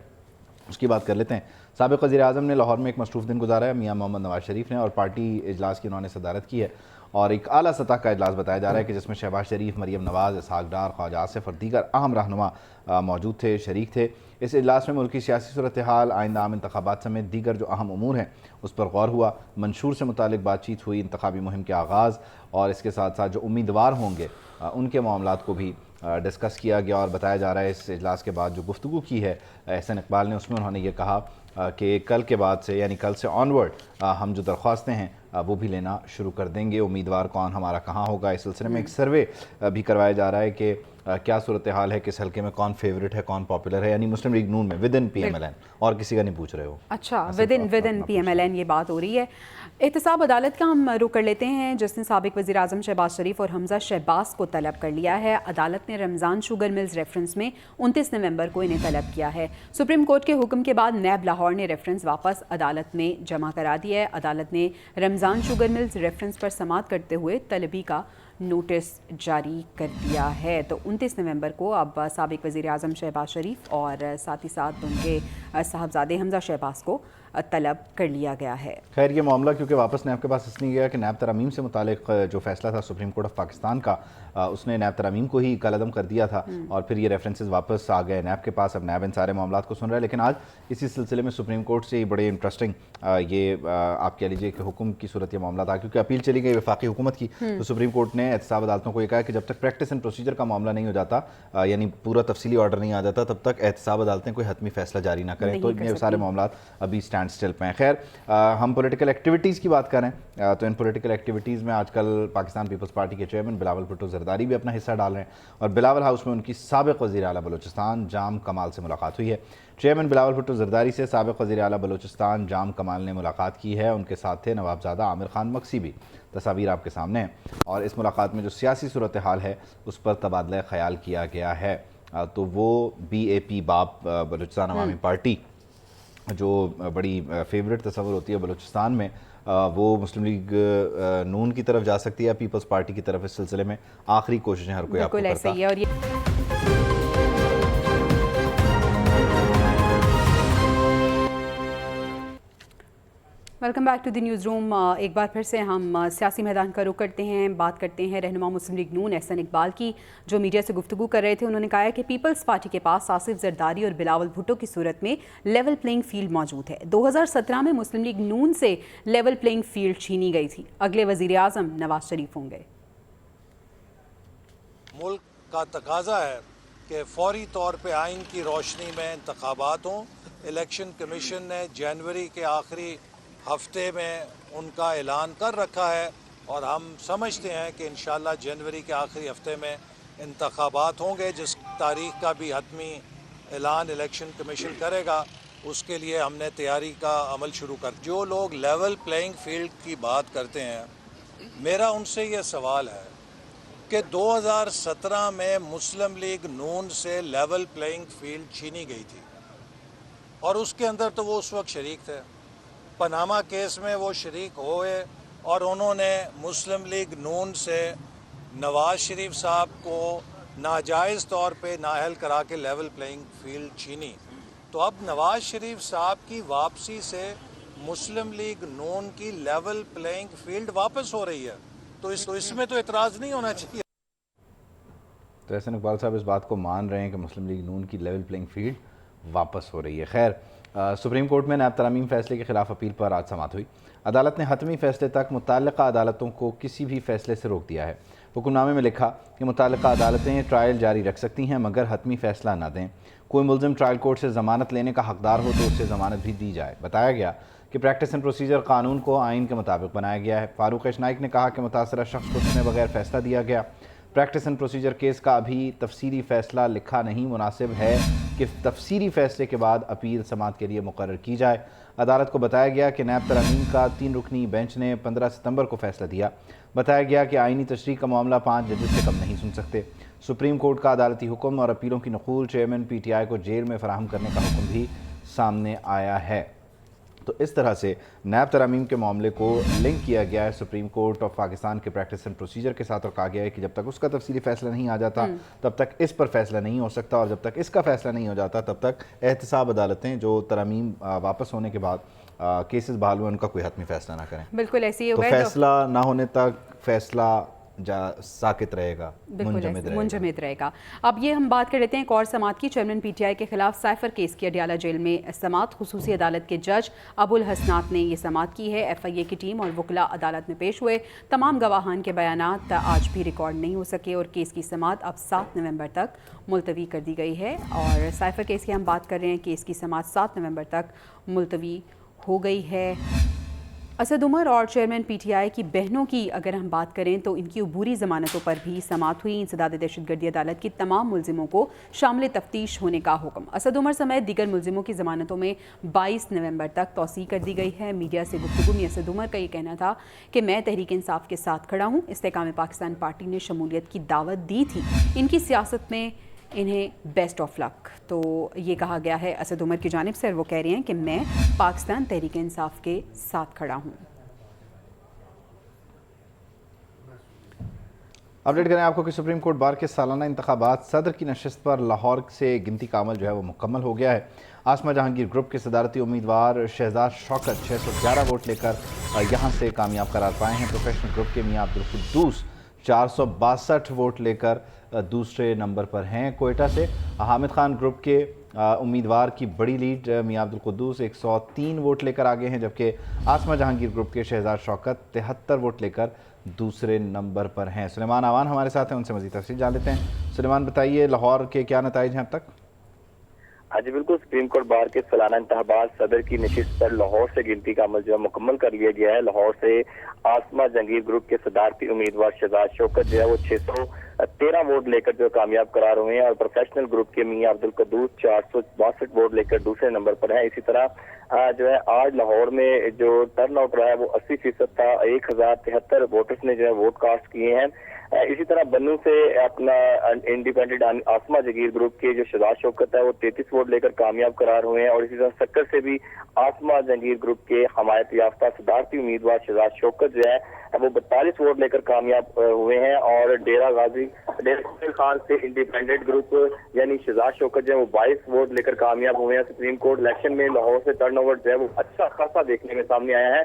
उसकी बात कर लेते हैं। साबिक़ वज़ीर आज़म ने लाहौर में एक मसरूफ़ दिन गुजारा है। मियां मोहम्मद नवाज शरीफ ने और पार्टी इजलास की उन्होंने सदारत की है और एक आला सतह का इजलास बताया जा रहा है कि जिसमें शहबाज शरीफ, मरियम नवाज़, इसहाक डार, ख्वाजा आसिफ और दीगर अहम रहनुमा मौजूद थे, शरीक थे। इस इजलास में मुल्क की सियासी सूरत हाल, आइंदा आम इंतखाबात समेत दीगर जो अहम उमूर हैं उस पर गौर हुआ। मंशूर से मुतालिक बातचीत हुई, इंतखाबी मुहिम के आगाज़ और इसके साथ साथ जो उम्मीदवार होंगे उनके मामलात को भी डिस्कस किया गया। और बताया जा रहा है इस इजलास के बाद जो गुफ्तगू की है एहसन इकबाल ने, उसमें उन्होंने ये कहा कि कल के बाद से यानी कल से ऑनवर्ड हम जो दरख्वास्तें हैं वो भी लेना शुरू कर देंगे। उम्मीदवार कौन हमारा कहाँ होगा, इस सिलसिले में एक सर्वे भी करवाया जा रहा है कि क्या सूरत हाल है, किस हल्के में कौन फेवरेट है, कौन पॉपुलर है, यानी मुस्लिम लीग नून में विद इन PMLN, और किसी का नहीं पूछ रहे हो। अच्छा, विद इन PMLN ये बात हो रही है। एहतसाब अदालत का हम रुख कर लेते हैं, जिसने साबिक़ वज़ीर आज़म शहबाज शरीफ और हमज़ा शहबाज को तलब कर लिया है। अदालत ने रमज़ान शुगर मिल्स रेफरेंस में 29 नवंबर को इन्हें तलब किया है। सुप्रीम कोर्ट के हुक्म के बाद नैब लाहौर ने रेफरेंस वापस अदालत में जमा करा दिया है। अदालत ने रमज़ान शुगर मिल्स रेफरेंस पर समाअत करते हुए तलबी का नोटिस जारी कर दिया है। तो 29 नवंबर को अब साबिक़ वज़ीर आज़म शहबाज शरीफ और साथ ही साथ उनके साहबजादे हमज़ा शहबाज को तलब कर लिया गया है। खैर ये मामला क्योंकि वापस नैब के पास इसलिए गया कि नैब तरमीम से मुतालिक जो फैसला था सुप्रीम कोर्ट ऑफ पाकिस्तान का, उसने नैब तरमीम को ही कलअदम कर दिया था और फिर ये रेफरेंसेस वापस आ गए नैब के पास। अब नैब इन सारे मामलात को सुन रहा है। लेकिन आज इसी सिलसिले में सुप्रीम कोर्ट से बड़े इंटरेस्टिंग ये आप कह लीजिए कि हुक्म की सूरत ये मामला था, क्योंकि अपील चली गई वफाकी हुकूमत की, तो सुप्रीम कोर्ट ने एहतसाब अदालतों को ये कहा कि जब तक प्रैक्टिस एंड प्रोसीजर का मामला नहीं हो जाता, यानी पूरा तफसीली ऑर्डर नहीं आ जाता, तब तक एहतसाब अदालतें कोई हतमी फैसला जारी ना करें। तो ये सारे मामला अभी स्टैंड स्टिल पे हैं। खैर हम पॉलिटिकल एक्टिविटीज़ की बात करें तो इन पॉलिटिकल एक्टिविटीज़ में आजकल पाकिस्तान पीपल्स पार्टी के चेयरमैन बिलावल भुट्टो जरदारी भी अपना हिस्सा डाल रहे हैं और बिलावल हाउस में उनकी साबिक़ वज़ीर आला बलूचिस्तान जाम कमाल से मुलाकात हुई है। चेयरमैन बिलावल भुट्टो जरदारी से साबिक़ वज़ीर आला बलूचिस्तान जाम कमाल ने मुलाकात की है। उनके साथ थे नवाबजादा आमिर खान मक्सी भी। तस्वीर आपके सामने हैं और इस मुलाकात में जो सियासी सूरत हाल है उस पर तबादला ख़याल किया गया है। तो वो BAP बाप बलूचिस्तान अवामी पार्टी जो बड़ी फेवरेट तस्वर होती है बलूचिस्तान में, वो मुस्लिम लीग नून की तरफ जा सकती है, पीपल्स पार्टी की तरफ। इस सिलसिले में आखिरी कोशिशें हर कोई आपको करता है। और welcome back to the newsroom. एक बार फिर से हम सियासी मैदान का रुख करते हैं, बात करते हैं रहनुमा मुस्लिम लीग नून एहसन इकबाल की, जो मीडिया से गुफ्तगू कर रहे थे। उन्होंने कहा है कि पीपल्स पार्टी के पास आसिफ जरदारी और बिलावल भुट्टो की सूरत में लेवल प्लेइंग फील्ड मौजूद है। 2017 में मुस्लिम लीग नून से लेवल प्लेइंग फील्ड छीनी गई थी। अगले वज़ीर आज़म नवाज शरीफ होंगे। मुल्क का तकाजा है कि फौरी तौर पर आइन की रोशनी में इंतखाबात हों। इलेक्शन कमीशन ने जनवरी के आखिरी हफ्ते में उनका ऐलान कर रखा है और हम समझते हैं कि इंशाअल्लाह जनवरी के आखिरी हफ्ते में इंतखाबात होंगे, जिस तारीख का भी हतमी ऐलान इलेक्शन कमीशन करेगा उसके लिए हमने तैयारी का अमल शुरू कर। जो लोग लेवल प्लेइंग फील्ड की बात करते हैं, मेरा उनसे ये सवाल है कि 2017 में मुस्लिम लीग नून से लेवल प्लेइंग फील्ड छीनी गई थी और उसके अंदर तो वो उस वक्त शरीक थे। पनामा केस में वो शरीक हुए और उन्होंने मुस्लिम लीग नून से नवाज शरीफ साहब को नाजायज़ तौर पे नाअहल करा के लेवल प्लेइंग फील्ड छीनी। तो अब नवाज शरीफ साहब की वापसी से मुस्लिम लीग नून की लेवल प्लेइंग फील्ड वापस हो रही है। तो इसमें तो एतराज़ नहीं होना चाहिए। तो एहसन इकबाल साहब इस बात को मान रहे हैं कि मुस्लिम लीग नून की लेवल प्लेइंग फील्ड वापस हो रही है। खैर, सुप्रीम कोर्ट में नैब तरमीम फैसले के खिलाफ अपील पर आज समाअत हुई। अदालत ने हतमी फैसले तक मुतल्लिका अदालतों को किसी भी फैसले से रोक दिया है। हुक्मनामे में लिखा कि मुतल्लिका अदालतें ट्रायल जारी रख सकती हैं मगर हतमी फैसला न दें। कोई मुलजिम ट्रायल कोर्ट से ज़मानत लेने का हकदार हो तो उससे ज़मानत भी दी जाए। बताया गया कि प्रैक्टिस एंड प्रोसीजर कानून को आइन के मुताबिक बनाया गया है। फारूक एशनाइक ने कहा कि मुतासरा शख्स को सुने बगैर फैसला दिया गया। प्रैक्टिस एंड प्रोसीजर केस का अभी तफसीली फ़ैसला लिखा नहीं, मुनासिब है कि तफसीली फ़ैसले के बाद अपील समाअत के लिए मुकर्रर की जाए। अदालत को बताया गया कि नैब तरमीम का 3 रुकनी बेंच ने 15 सितंबर को फ़ैसला दिया। बताया गया कि आइनी तशरीह का मामला 5 जजेस से कम नहीं सुन सकते। सुप्रीम कोर्ट का अदालती हुक्म और अपीलों की नकूल चेयरमैन PTI को जेल में फराहम करने का हुक्म भी सामने आया है। तो इस तरह से नैब तरमीम के मामले को लिंक किया गया है सुप्रीम कोर्ट ऑफ पाकिस्तान के प्रैक्टिस एंड प्रोसीजर के साथ और कहा गया है कि जब तक उसका तफसीली फ़ैसला नहीं आ जाता तब तक इस पर फैसला नहीं हो सकता, और जब तक इसका फ़ैसला नहीं हो जाता तब तक एहतसाब अदालतें जो तरमीम वापस होने के बाद केसेस बहाल हुए उनका कोई हतमी फ़ैसला ना करें। बिल्कुल ऐसे ही तो होगा। फैसला ना होने तक फैसला साकित रहेगा, मुंजमद रहेगा। अब ये हम बात कर लेते हैं एक और समाअत की। चेयरमैन PTI के खिलाफ साइफर केस की अडियाला जेल में समाअत। खुसूसी अदालत के जज अबुल हसनात ने ये समाअत की है। FIA की टीम और वकला अदालत में पेश हुए। तमाम गवाहान के बयानात आज भी रिकॉर्ड नहीं हो सके और केस की समाअत अब 7 नवंबर तक मुलतवी कर दी गई है। और साइफर केस की हम बात कर रहे हैं, केस की समाअत 7 नवंबर तक मुलतवी हो गई है। असद उमर और चेयरमैन PTI की बहनों की अगर हम बात करें तो इनकी अबूरी ज़मानतों पर भी समाअत हुई। इंसदाद दहशतगर्दी अदालत की तमाम मुलजिमों को शामिल तफ्तीश होने का हुक्म। असद उमर समेत दीगर मुलजिमों की ज़मानतों में 22 नवंबर तक तौसीह कर दी गई है। मीडिया से गुफ्तगू में असद उमर का ये कहना था कि मैं तहरीक इंसाफ के साथ खड़ा हूँ। इस्तेकाम पाकिस्तान पार्टी ने शमूलियत की दावत दी थी, इनकी सियासत में इन्हें बेस्ट ऑफ लक। तो ये कहा गया है असद उमर की जानिब से, और वो कह रहे हैं कि मैं पाकिस्तान तहरीक इंसाफ के साथ खड़ा हूँ। अपडेट करें आपको कि सुप्रीम कोर्ट बार के सालाना इंतखाबात सदर की नशस्त पर लाहौर से गिनती का अमल जो है वो मुकम्मल हो गया है। आसमा जहांगीर ग्रुप के सदारती उम्मीदवार शहजाद शौकत 611 वोट लेकर यहाँ से कामयाब करार पाए हैं। प्रोफेशनल ग्रुप के मियां अब्दुल कुद्दूस 462 वोट लेकर दूसरे नंबर पर हैं। कोयटा से हामिद खान ग्रुप के उम्मीदवार की बड़ी लीड मियां अब्दुल कुद्दूस 103 वोट लेकर आगे हैं, जबकि आसमा जहांगीर ग्रुप के शहजाद शौकत 73 वोट लेकर दूसरे नंबर पर हैं। सुलेमान आवान हमारे साथ हैं, उनसे मज़ीद तफसील जान लेते हैं। सुलेमान, बताइए लाहौर के क्या नताइज हैं अब तक? हाँ जी बिल्कुल, सुप्रीम कोर्ट बार के सालाना इंतखाबात सदर की नशिस्त पर लाहौर से गिनती का अमल जो है मुकम्मल कर लिया गया है। लाहौर से आसमा जहांगीर ग्रुप के सदारती उम्मीदवार शहजाद शौकत जो है वो 613 वोट लेकर जो कामयाब करार हुए हैं, और प्रोफेशनल ग्रुप के मियां अब्दुल कुद्दूस 462 वोट लेकर दूसरे नंबर पर है। इसी तरह जो है आज लाहौर में जो टर्न आउट रहा है वो 80% था। 1073 वोटर्स ने जो है वोट कास्ट किए हैं। इसी तरह बन्नू से अपना इंडिपेंडेंट आसमा जहांगीर ग्रुप के जो शहजाद शौकत है वो 33 वोट लेकर कामयाब करार हुए हैं, और इसी तरह सक्कर से भी आसमा जहांगीर ग्रुप के हमायत याफ्ता सदारती उम्मीदवार शहजाद शौकत जो है वो 42 वोट लेकर कामयाब हुए हैं। और डेरा खान से इंडिपेंडेंट ग्रुप यानी शहजाद शौकत जो है वो 22 वोट लेकर कामयाब हुए हैं। सुप्रीम कोर्ट इलेक्शन में लाहौर से टर्नओवर जो है वो अच्छा खासा देखने में सामने आया है।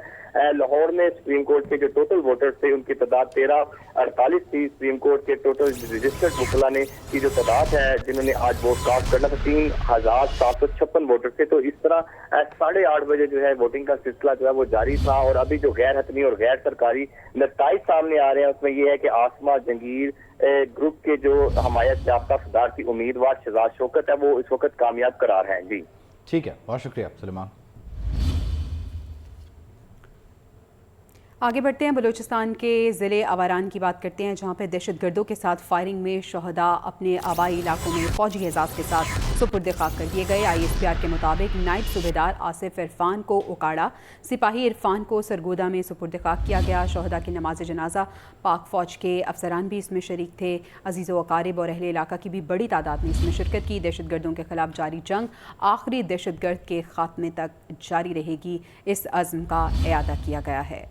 लाहौर में सुप्रीम कोर्ट के जो टोटल वोटर्स थे उनकी तादाद 1348 थी। सुप्रीम कोर्ट के टोटल रजिस्टर्ड वकला ने की जो तादाद है जिन्होंने आज वोट कास्ट करना था 3756 वोटर थे। तो इस तरह 8:30 बजे जो है वोटिंग का सिलसिला जो है वो जारी था, और अभी जो गैर हतमी और गैर सरकारी नताइज सामने आ रहे हैं उसमें ये है कि आसमा जहांगीर ग्रुप के जो हमायत याफ्ता सदारती उम्मीदवार शहजाद शौकत है वो इस वक्त कामयाब करार हैं। जी ठीक है, बहुत शुक्रिया सुलेमान। आगे बढ़ते हैं, बलूचिस्तान के ज़िले अवारान की बात करते हैं, जहां पर दहशतगर्दों के साथ फायरिंग में शहदा अपने आबाई इलाकों में फौजी एजाज़ के साथ सुपुर्द खाक कर दिए गए। ISPR के मुताबिक नायब सूबेदार आसिफ इरफान को उकाड़ा, सिपाही इरफान को सरगोदा में सुपुर्द खाक किया गया। शहदा की नमाज जनाजा पाक फ़ौज के अफसरान भी इसमें शरीक थे। अजीज़ व अकारिब और अहले इलाका की भी बड़ी तादाद ने इसमें शिरकत की। दहशतगर्दों के खिलाफ जारी जंग आखिरी दहशतगर्द के खात्मे तक जारी रहेगी, इस अज़्म का इआदा किया गया है।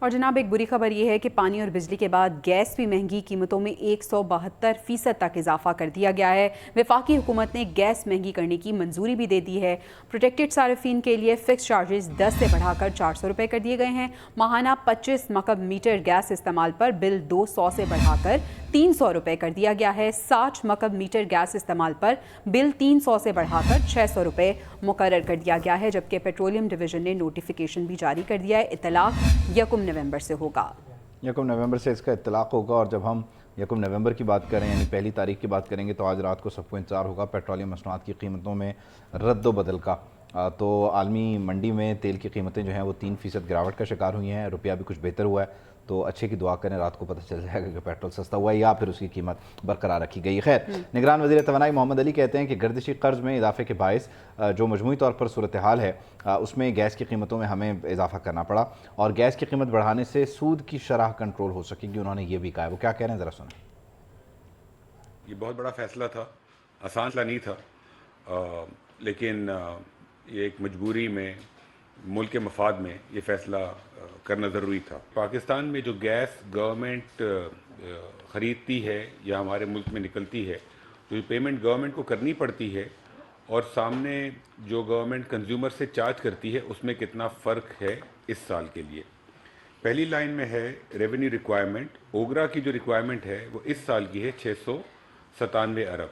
और जनाब एक बुरी खबर ये है कि पानी और बिजली के बाद गैस भी महंगी, कीमतों में 172% तक इजाफा कर दिया गया है। वफाकी हुकूमत ने गैस महंगी करने की मंजूरी भी दे दी है। प्रोटेक्टेड सार्फिन के लिए फिक्स चार्जेस 10 से बढ़ाकर 400 रुपये कर दिए गए हैं। माहाना 25 मकब मीटर गैस इस्तेमाल पर बिल 200 से बढ़ाकर 300 रुपये कर दिया गया है। 60 मकब मीटर गैस इस्तेमाल पर बिल 300 से बढ़ाकर 600 रुपये मुकर्रर कर दिया गया है, जबकि पेट्रोलियम डिवीज़न ने नोटिफिकेशन भी जारी कर दिया है। इतलाक 1 नवंबर से होगा। 1 नवंबर से इसका इतलाक़ होगा। और जब हम 1 नवंबर की बात करें यानी पहली तारीख की बात करेंगे तो आज रात को सबको इंतजार होगा पेट्रोलियम मसनूआत की कीमतों में रद्द बदल का। तो आलमी मंडी में तेल की कीमतें जो हैं वो 3% गिरावट का शिकार हुई हैं। रुपया भी कुछ बेहतर हुआ है, तो अच्छे की दुआ करें, रात को पता चल जाएगा कि पेट्रोल सस्ता हुआ है या फिर उसकी कीमत बरकरार रखी गई। खैर, निगरान वज़ीर तवानाई मोहम्मद अली कहते हैं कि गर्दिशी कर्ज में इजाफे के बायस जो मजमूई तौर पर सूरत हाल है उसमें गैस की कीमतों में हमें इजाफा करना पड़ा और गैस की कीमत बढ़ाने से सूद की शरह कंट्रोल हो सकेगी। उन्होंने ये भी कहा है, वो क्या कह रहे हैं ज़रा सुनें। ये बहुत बड़ा फैसला था, आसान फैसला नहीं था, लेकिन ये एक मजबूरी में मुल्क के मफाद में ये फ़ैसला करना ज़रूरी था। पाकिस्तान में जो गैस गवर्नमेंट ख़रीदती है या हमारे मुल्क में निकलती है तो ये पेमेंट गवर्नमेंट को करनी पड़ती है और सामने जो गवर्नमेंट कंज्यूमर से चार्ज करती है उसमें कितना फ़र्क है इस साल के लिए। पहली लाइन में है रेवेन्यू रिक्वायरमेंट। ओगरा की जो रिक्वायरमेंट है वो इस साल की है 697 अरब।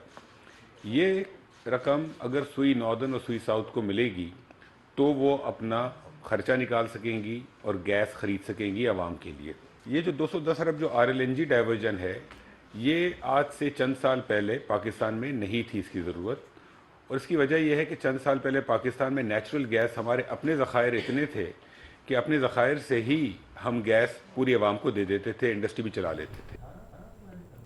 ये रकम अगर सुई नॉर्दर्न और सुई साउथ को मिलेगी तो वो अपना ख़र्चा निकाल सकेंगी और गैस ख़रीद सकेंगी आवाम के लिए। ये जो 210 अरब जो RLNG डाइवर्जन है ये आज से चंद साल पहले पाकिस्तान में नहीं थी इसकी ज़रूरत, और इसकी वजह यह है कि चंद साल पहले पाकिस्तान में नेचुरल गैस हमारे अपने ज़खायर इतने थे कि अपने ज़खायर से ही हम गैस पूरी आवाम को दे देते थे, इंडस्ट्री भी चला लेते थे।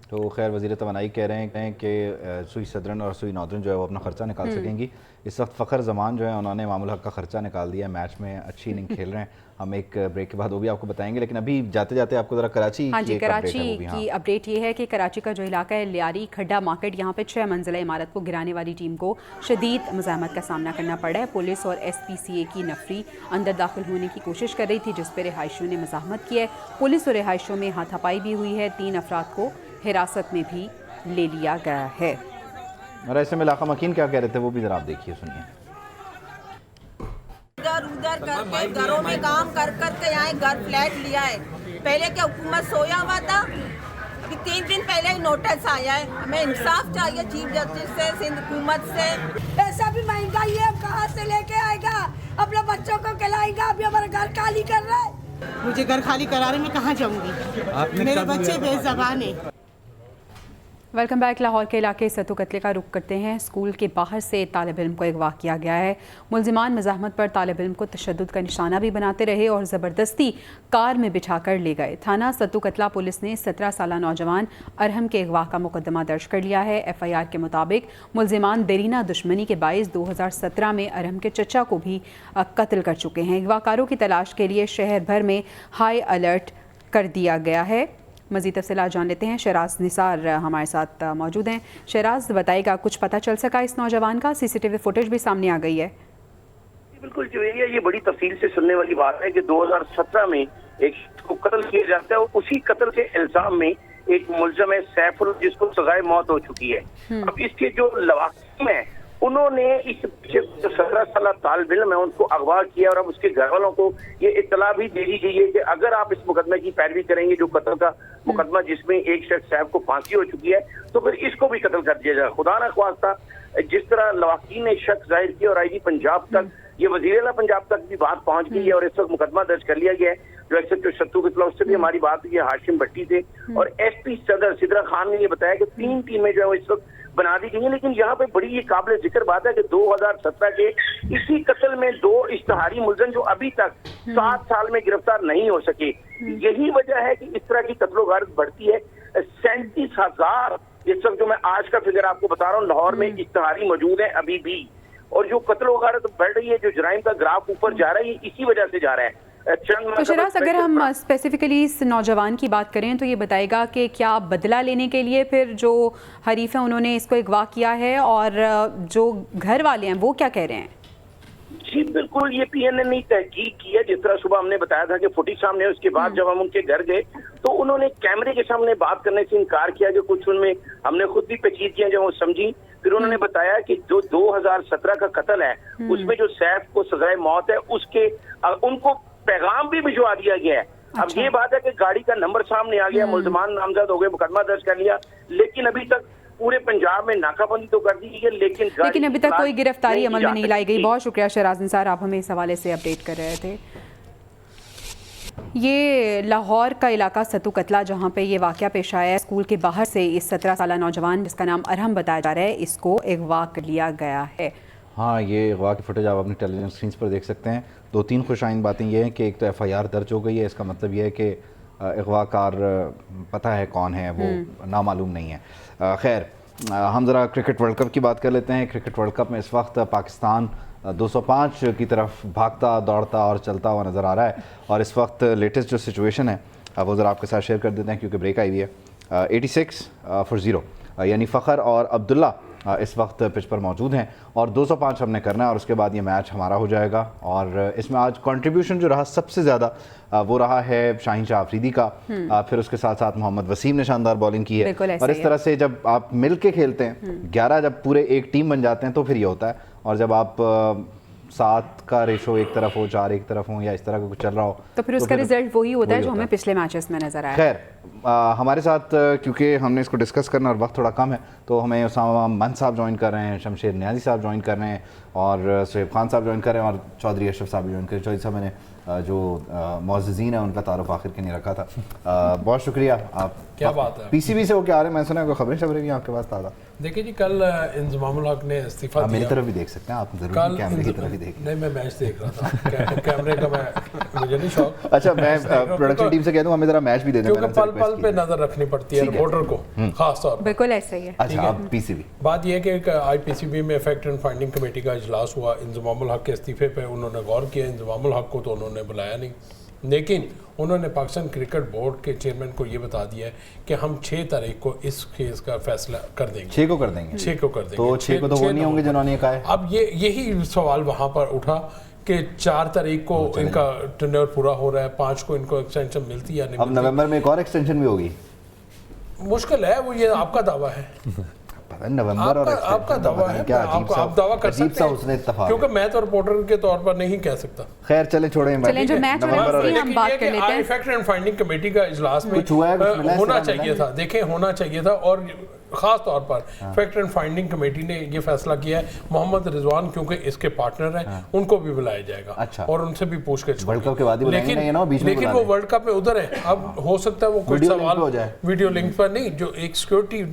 तो खैर वज़ीर तवानाई कह रहे हैं कि सुई सदरन और सुई नॉर्दर्न जो है वो अपना ख़र्चा निकाल सकेंगी। इस वक्त फ़खर ज़मान जो है उन्होंने मामूल हक का ख़र्चा निकाल दिया है, मैच में अच्छी इनिंग खेल रहे हैं। हम एक ब्रेक के बाद वो भी आपको बताएंगे, लेकिन अभी जाते जाते आपको ज़रा कराची की अपडेट ये है कि कराची का जो इलाका है लियारी खड्डा मार्केट, यहाँ पे 6 मंजिला इमारत को गिराने वाली टीम को शदीद मुज़ाहमत का सामना करना पड़ा है। पुलिस और SPCA की नफरी अंदर दाखिल होने की कोशिश कर रही थी, जिस पर रिहायशियों ने मुज़ाहमत की है। पुलिस और रिहायशियों में हाथापाई भी हुई है। 3 अफराद को हिरासत में भी ले लिया गया है। और ऐसे में इलाका मकीन क्या कह रहे थे वो भी ज़रा आप देखिए, सुनिए। इधर उधर करके घरों में काम कर के यहाँ घर फ्लैट लिया है। पहले क्या हुकूमत सोया हुआ था, अभी 3 दिन पहले ही नोटिस आया है। हमें इंसाफ चाहिए चीफ जस्टिस से, सिंध हुकूमत से। पैसा भी महंगाई है, कहाँ से लेके आएगा, अपने बच्चों को खिलाएगा। अभी हमारा घर खाली कर रहा है। मुझे घर खाली कराने में कहाँ जाऊंगी, मेरे बच्चे बेज़बान हैं। Welcome back. लाहौर के इलाके सत्तू कतले का रुख करते हैं। स्कूल के बाहर से तालिब इल्म को अगवा किया गया है। मुलजिमान मज़ाहमत पर तालिब इल्म को तशद्दुद का निशाना भी बनाते रहे और ज़बरदस्ती कार में बिठाकर ले गए। थाना सत्तू कतला पुलिस ने 17 साला नौजवान अरहम के अगवा का मुकदमा दर्ज कर लिया है। FIR के मुताबिक मुलजिमान देरीना दुश्मनी के बाइस 2017 में अरहम के चचा को भी कत्ल कर चुके हैं। अगवाकारों की तलाश के लिए शहर भर में हाई अलर्ट कर दिया गया है। मज़ीद तफ़सीलात जान लेते हैं। शहराज निसार हमारे साथ मौजूद हैं। शहराज बताएगा, कुछ पता चल सका इस नौजवान का? CCTV फुटेज भी सामने आ गई है। बिल्कुल जो ये बड़ी तफसील से सुनने वाली बात है कि 2017 में एक को कत्ल किया जाता है और उसी कत्ल के इल्जाम में एक मुलजम है सैफुल, जिसको सजाए मौत हो चुकी है। अब इसके जो लवाकिम है उन्होंने इस 17 साल तालिब इल्म है उनको अगवा किया और अब उसके घर वालों को ये इत्तला भी दे दी गई है कि अगर आप इस मुकदमे की पैरवी करेंगे, जो कत्ल का मुकदमा जिसमें एक शख्स साहब को फांसी हो चुकी है, तो फिर इसको भी कत्ल कर दिया जाए। खुदा न ख्वास्ता जिस तरह लवाकिन ने शक जाहिर किया और IG पंजाब तक, ये वज़ीर-ए-आला पंजाब तक भी बात पहुंच गई है और इस वक्त मुकदमा दर्ज कर लिया गया है। जो SHO सत्तू कतला उससे भी हमारी बात हुई है, हाशिम भट्टी से, और SP सदर सिद्रा खान ने ये बताया कि 3 टीमें जो है इस वक्त बना दी गई है। लेकिन यहाँ पे बड़ी ये काबिल जिक्र बात है कि 2017 के इसी कत्ल में 2 इश्तहारी मुलजिम जो अभी तक 7 साल में गिरफ्तार नहीं हो सके। यही वजह है कि इस तरह की कत्लो गारत बढ़ती है। 37,000 इस वक्त जो मैं आज का फिगर आपको बता रहा हूँ लाहौर में इश्तहारी मौजूद है अभी भी, और जो कत्लो गारत बढ़ रही है, जो जराइम का ग्राफ ऊपर जा रहा है, ये इसी वजह से जा रहा है। तो शराज, अगर हम स्पेसिफिकली इस नौजवान की बात करें तो ये बताएगा कि क्या बदला लेने के लिए फिर जो हरीफ है उन्होंने इसको अगवा किया है, और जो घर वाले हैं वो क्या कह रहे हैं? जी बिल्कुल, ये PNN ने तहकीक की है। जिस तरह सुबह हमने बताया था कि फुटेज सामने, उसके बाद जब हम उनके घर गए तो उन्होंने कैमरे के सामने बात करने से इनकार किया, जो कुछ उनमें हमने खुद भी पेचीदगियां जब वो समझी। फिर उन्होंने बताया कि जो 2017 का कत्ल है उसमें जो सैफ को सजाए मौत है उसके उनको पैगाम भी भिजवा दिया गया है। अब ये बात है कि गाड़ी का नंबर सामने आ गया, मुल्जमान नामजद हो गए, मुकदमा दर्ज कर लिया, लेकिन अभी तक पूरे पंजाब में नाकाबंदी तो कर दी गई है, लेकिन अभी तक कोई गिरफ्तारी अमल में नहीं लाई गई। बहुत शुक्रिया शहराज निसार, आप हमें इस हवाले से अपडेट कर रहे थे। ये लाहौर का इलाका सतू कतला जहाँ पे ये वाक़या पेश आया है, स्कूल के बाहर से इस 17 साला नौजवान जिसका नाम अरहम बताया जा रहा है, इसको अगवा कर लिया गया है। हाँ, ये अगवा की फुटेज आप अपनी टेलीविजन स्क्रीन पर देख सकते हैं। 2-3 खुशाइन बातें ये हैं कि एक तो FIR दर्ज हो गई है, इसका मतलब ये है कि अगवाकार पता है कौन है, वो नामालूम नहीं है। खैर, हम ज़रा क्रिकेट वर्ल्ड कप की बात कर लेते हैं। क्रिकेट वर्ल्ड कप में इस वक्त पाकिस्तान 205 की तरफ भागता दौड़ता और चलता हुआ नज़र आ रहा है, और इस वक्त लेटेस्ट जो सिचुएशन है वो ज़रा आपके साथ शेयर कर देते हैं क्योंकि ब्रेक आई हुई है। 86-0 यानी फ़खर और अब्दुल्ला इस वक्त पिच पर मौजूद हैं और 205 हमने करना है और उसके बाद ये मैच हमारा हो जाएगा। और इसमें आज कंट्रीब्यूशन जो रहा सबसे ज़्यादा वो रहा है शाहीन शाह अफरीदी का, फिर उसके साथ साथ मोहम्मद वसीम ने शानदार बॉलिंग की है। और इस तरह से जब आप मिल के खेलते हैं 11 जब पूरे एक टीम बन जाते हैं तो फिर ये होता है, और जब आप 7 का रेशो एक तरफ हो, 4 एक तरफ हो, या इस तरह का कुछ चल रहा हो तो फिर उसका रिजल्ट वही होता है जो हमें पिछले मैचेस में नजर आया। खैर, हमारे साथ क्योंकि हमने इसको डिस्कस करना और वक्त थोड़ा कम है तो हमें उसामा मन साहब ज्वाइन कर रहे हैं, शमशेर नियाज़ी साहब ज्वाइन कर रहे हैं और सुहेब खान साहब ज्वाइन कर रहे हैं और चौधरी अशरफ साहब भी ज्वाइन कर रहे हैं। चौधरी साहब मैंने जो मुअज़्ज़िज़ीन है उनका तारुफ आखिर के नहीं रखा था। बहुत शुक्रिया। आप क्या बात है, PCB से होकर आ रहे हैं, मैं सुना है खबरें शबरें भी आपके पास ताज़ा। देखिए जी, कल इंज़मामुल हक ने इस्तीफा दिया। मेरी तरफ भी देख सकते हैं आप, जरूर कैमरे की तरफ भी देख। नहीं, मैं मैच देख रहा था कैमरे का मुझे नहीं शौक। अच्छा, मैं प्रोडक्शन टीम से कह दूं हमें जरा मैच भी दे दें, क्योंकि पल पल पे नजर रखनी पड़ती है रिपोर्टर को, खास तौर पर। बिल्कुल ऐसा ही है। अच्छा, आप PCB बात यह है कि आज PCB में फैक्ट एंड फाइंडिंग कमेटी का इजलास हुआ। इंज़मामुल हक के इस्तीफे पे उन्होंने गौर किया। इंज़मामुल हक को तो उन्होंने बुलाया नहीं, लेकिन उन्होंने पाकिस्तान क्रिकेट बोर्ड के चेयरमैन को ये बता दिया है कि हम 6 तारीख को इस केस का फैसला कर देंगे। 6 को कर देंगे। 6 को कर देंगे। तो 6 को तो वो नहीं होंगे जिन्होंने कहा है। अब यही सवाल वहाँ पर उठा कि 4 तारीख को इनका टेन्योर पूरा हो रहा है, 5 को इनको एक्सटेंशन मिलती है या नहीं। अब नवंबर में एक और एक्सटेंशन भी होगी। मुश्किल है, वो ये आपका दावा है। नवंबर और आपका दावा है, क्या आप दावा कर सकते हैं, क्योंकि मैं तो रिपोर्टर के तौर पर नहीं कह सकता। खैर, चले छोड़ें, जो मैच हम बात कर लेते हैं। फैक्ट एंड फाइंडिंग कमेटी का इजलास में होना चाहिए था, देखें होना चाहिए था, और खास तौर पर फैक्ट एंड फाइंडिंग कमेटी ने ये फैसला किया है मोहम्मद रिजवान क्योंकि इसके पार्टनर हैं उनको भी बुलाया जाएगा। अच्छा। और उनसे भी पूछ के वर्ल्ड कप के बाद ही बुलाएंगे ना, ये ना बीच में लेकिन वो वर्ल्ड कप में उधर है। अब हो सकता है वो कुछ सवाल वीडियो लिंक पर नहीं, जो एक सिक्योरिटी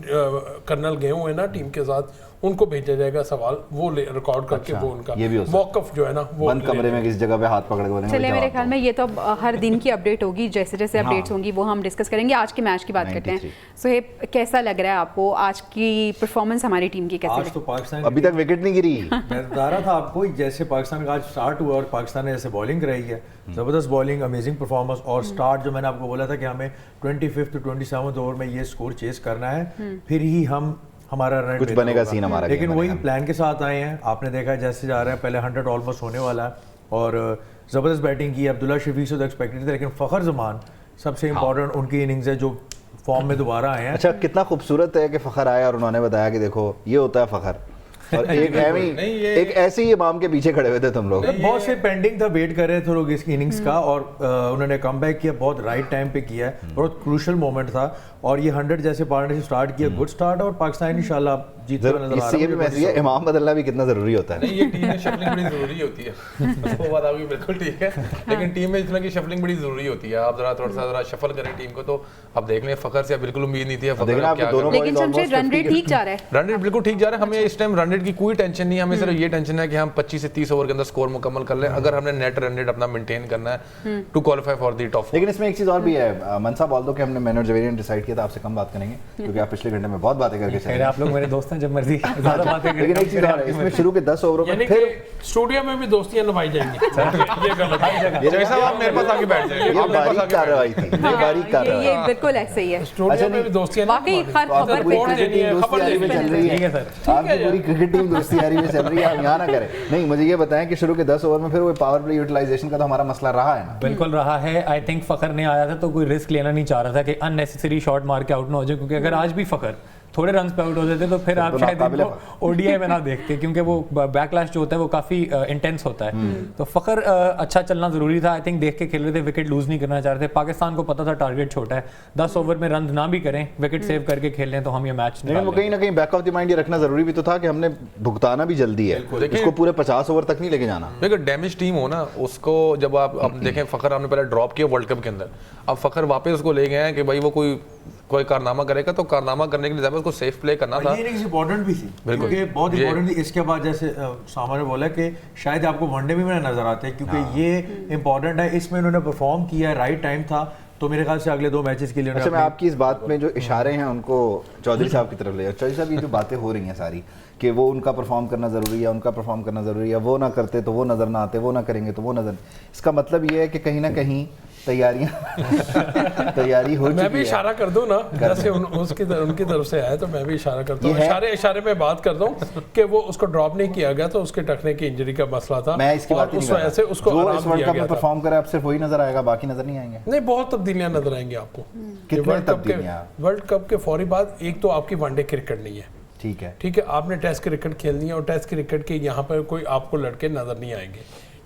कर्नल गए हुए ना टीम के साथ, उनको भेजा जाएगा सवाल, वो रिकॉर्ड करके वो उनका मौकफ जो है ना वो बंद कमरे में किसी जगह पे हाथ पकड़ के बोलेंगे। चलिए, मेरे ख्याल में ये तो हर दिन की अपडेट होगी, जैसे जैसे अपडेट्स होंगी वो हम डिस्कस करेंगे। आज के मैच की बात करते हैं। सुहेब, कैसा लग रहा है आपको आज की परफॉर्मेंस हमारी टीम की? कैसे आज तो पाकिस्तान अभी तक विकेट नहीं गिरी। मैं बता रहा था आपको, जैसे पाकिस्तान का आज स्टार्ट हुआ और पाकिस्तान ने जैसे बॉलिंग कराई है, ज़बरदस्त बॉलिंग, अमेजिंग परफॉर्मेंस, और स्टार्ट जो मैंने आपको बोला था कि हमें 25th to 27th ओवर में ये स्कोर चेस करना है, फिर ही हमारा रन कुछ बनेगा सीन हमारा। लेकिन वही प्लान के साथ आए हैं। आपने देखा है जैसे जा रहा है, पहले 100 ऑलमोस्ट होने वाला है और ज़बरदस्त बैटिंग की। अब्दुल्ला शफीक से तो एक्सपेक्टेड था, लेकिन फ़खर जमान सबसे इंपॉर्टेंट उनकी इनिंग्स है जो फॉर्म में दोबारा आए हैं। अच्छा, कितना खूबसूरत है कि फ़खर आया और उन्होंने बताया कि देखो ये होता है फ़खर, और एक ऐसे ही इमाम के पीछे खड़े हुए थे तुम लोग। बहुत से पेंडिंग था, वेट कर रहे थे लोग इसकी इनिंग्स का, और उन्होंने कमबैक किया, बहुत राइट टाइम पे किया है, बहुत क्रूशियल मोमेंट था, और ये 100 जैसे पार्टनरशिप स्टार्ट किया, गुड स्टार्ट, और पाकिस्तान इंशाल्लाह जीतता हुआ नजर आ रहा है। ये भी मैसेज है, इमाम बदलना भी कितना जरूरी होता है। नहीं, ये टीम में शफलिंग बड़ी जरूरी होती है। वो बात आपकी बिल्कुल ठीक है, लेकिन टीम में इसमें की शफलिंग बड़ी जरूरी होती है। आप थोड़ा सा शफल करें टीम को, तो अब देख लें फ़खर से बिल्कुल उम्मीद नहीं थी। लेकिन शमशेर, रन रेट ठीक जा रहा है, रन रेट बिल्कुल ठीक जा रहा है। हमें इस टाइम रन रेट की कोई टेंशन नहीं है, हमें सिर्फ ये टेंशन है कि हम 25 से 30 ओवर के अंदर स्कोर मुकम्मल कर लें, अगर हमने नेट रन रेट अपना मेंटेन करना है to qualify for the top. लेकिन इसमें एक चीज़ और भी है, मनसा बॉल दो कि हमने man of the variant decide किया था, आपसे कम बात करेंगे क्योंकि आप पिछले घंटे में बहुत बातें करके चले। आप लोग मेरे दोस्त हैं। जब मर्जी ज़्यादा बातें लेकिन एक चीज़ और है, इसमें शुरू के 10 ओवरों में फिर स्टूडियो में भी दोस्तियां निभाई जाएंगी। ये गलत है। ये साहब आप मेरे पास आके बैठ जाइए, ये बारीक कार्रवाई थी, ये बारीक कार्रवाई। ये बिल्कुल ऐसे ही है। स्टूडियो में भी दोस्तियां वाकई हर खबर पे खबर में चल रही है सर, आपकी पूरी क्रिकेट टीम दोस्ती यारी में चल रही है, हम यहाँ ना करें। नहीं, मुझे ये बताएं कि शुरू के 10 ओवर में फिर वो पावर प्ले यूटिलाइजेशन का तो हमारा मसला रहा है ना? बिल्कुल रहा है। आई थिंक फखर ने आया था तो कोई रिस्क लेना नहीं चाह रहा था कि अननेसेसरी शॉट मार के आउट ना हो जाए, क्योंकि अगर आज भी फखर थोड़े रन पे आउट हो जाते तो फिर आप शायद ओडीआई में ना देखते, क्योंकि वो बैकलैश जो होता है वो काफी इंटेंस होता है। तो फखर अच्छा चलना जरूरी था। आई थिंक देख के खेल रहे थे, विकेट लूज नहीं करना चाह रहे थे। पाकिस्तान को पता था टारगेट छोटा है, 10 ओवर में रन ना भी करें, विकेट सेव करके खेल लें तो हम ये मैच लेकिन वो कहीं ना कहीं बैक ऑफ द माइंड ये रखना जरूरी भी तो था कि हमने भुगताना भी जल्दी है, इसको पूरे 50 ओवर तक नहीं लेके जाना। देखो डैमेज टीम हो ना, उसको जब आप देखें, फखर आपने पहले ड्रॉप किया वर्ल्ड कप के अंदर, अब फखर वापस उसको ले गए हैं कि भाई वो कोई कारनामा करेगा, तो कारनामा करने के लिए उसको सेफ प्ले करना था। ये इंपॉर्टेंट भी थी, बिल्कुल बहुत इंपॉर्टेंट थी। इसके बाद जैसे सामा ने बोला कि शायद आपको वनडे में नजर आते हैं, क्योंकि ये इंपॉर्टेंट है, इसमें उन्होंने परफॉर्म किया, राइट टाइम था, तो मेरे ख्याल से अगले 2 मैचेस के लिए। अच्छा, मैं आपकी इस बात में जो इशारे हैं उनको चौधरी साहब की तरफ ले जाऊँ। चौधरी साहब, ये जो बातें हो रही हैं सारी कि वो उनका परफॉर्म करना ज़रूरी है, उनका परफॉर्म करना ज़रूरी है, वो ना करते तो वो नज़र ना आते, वो ना करेंगे तो वो नज़र, इसका मतलब ये है कि कहीं ना कहीं तैयारी हो चुकी है। मैं भी इशारा कर दूं ना, जैसे उनकी तरफ से आया तो मैं भी इशारा करता हूँ, इशारे में बात करता हूँ कि वो उसको ड्रॉप नहीं किया गया, तो उसके टखने की इंजरी का मसला था। मैं इसकी बात नहीं कर रहा, उसको जो इस वर्ल्ड कप में परफॉर्म करे अब सिर्फ वही नजर आएगा, बाकी नजर नहीं आएंगे। नहीं, बहुत तब्दीलियां नजर आएंगी आपको। वर्ल्ड कप के फौरी बाद एक तो आपकी वनडे क्रिकेट नहीं है, ठीक है, आपने टेस्ट क्रिकेट खेलनी है, और टेस्ट क्रिकेट के यहाँ पर कोई आपको लड़के नजर नहीं आएंगे,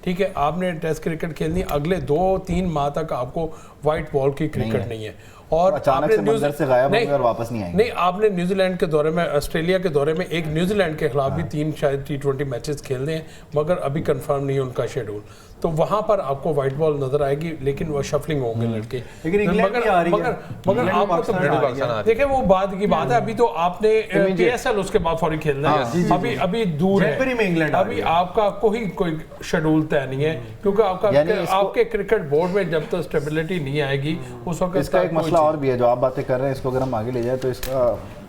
ठीक है। आपने टेस्ट क्रिकेट खेलनी, अगले 2-3 माह तक आपको वाइट बॉल की क्रिकेट नहीं है, और अचानक से मंजर से गायब होंगे और वापस नहीं आएंगे। नहीं, आपने न्यूजीलैंड के दौरे में, ऑस्ट्रेलिया के दौरे में, एक न्यूजीलैंड के खिलाफ भी 3 शायद T20 मैचेस खेलने हैं, मगर अभी कंफर्म नहीं है उनका शेड्यूल, तो वहां पर आपको वाइट बॉल नजर आएगी, लेकिन वो शफलिंग होंगे लड़के। लेकिन मगर आपको तो देखिए वो बाद की बात है, अभी तो आपने PSL उसके बाद फौरी खेलना है, अभी दूर है, अभी आपका कोई शेड्यूल तय नहीं है, क्योंकि आपके क्रिकेट बोर्ड में जब तक स्टेबिलिटी नहीं आएगी उस वक्त। इसका एक मसला और भी है जो आप बातें कर रहे हैं, इसको अगर हम आगे ले जाए तो इसका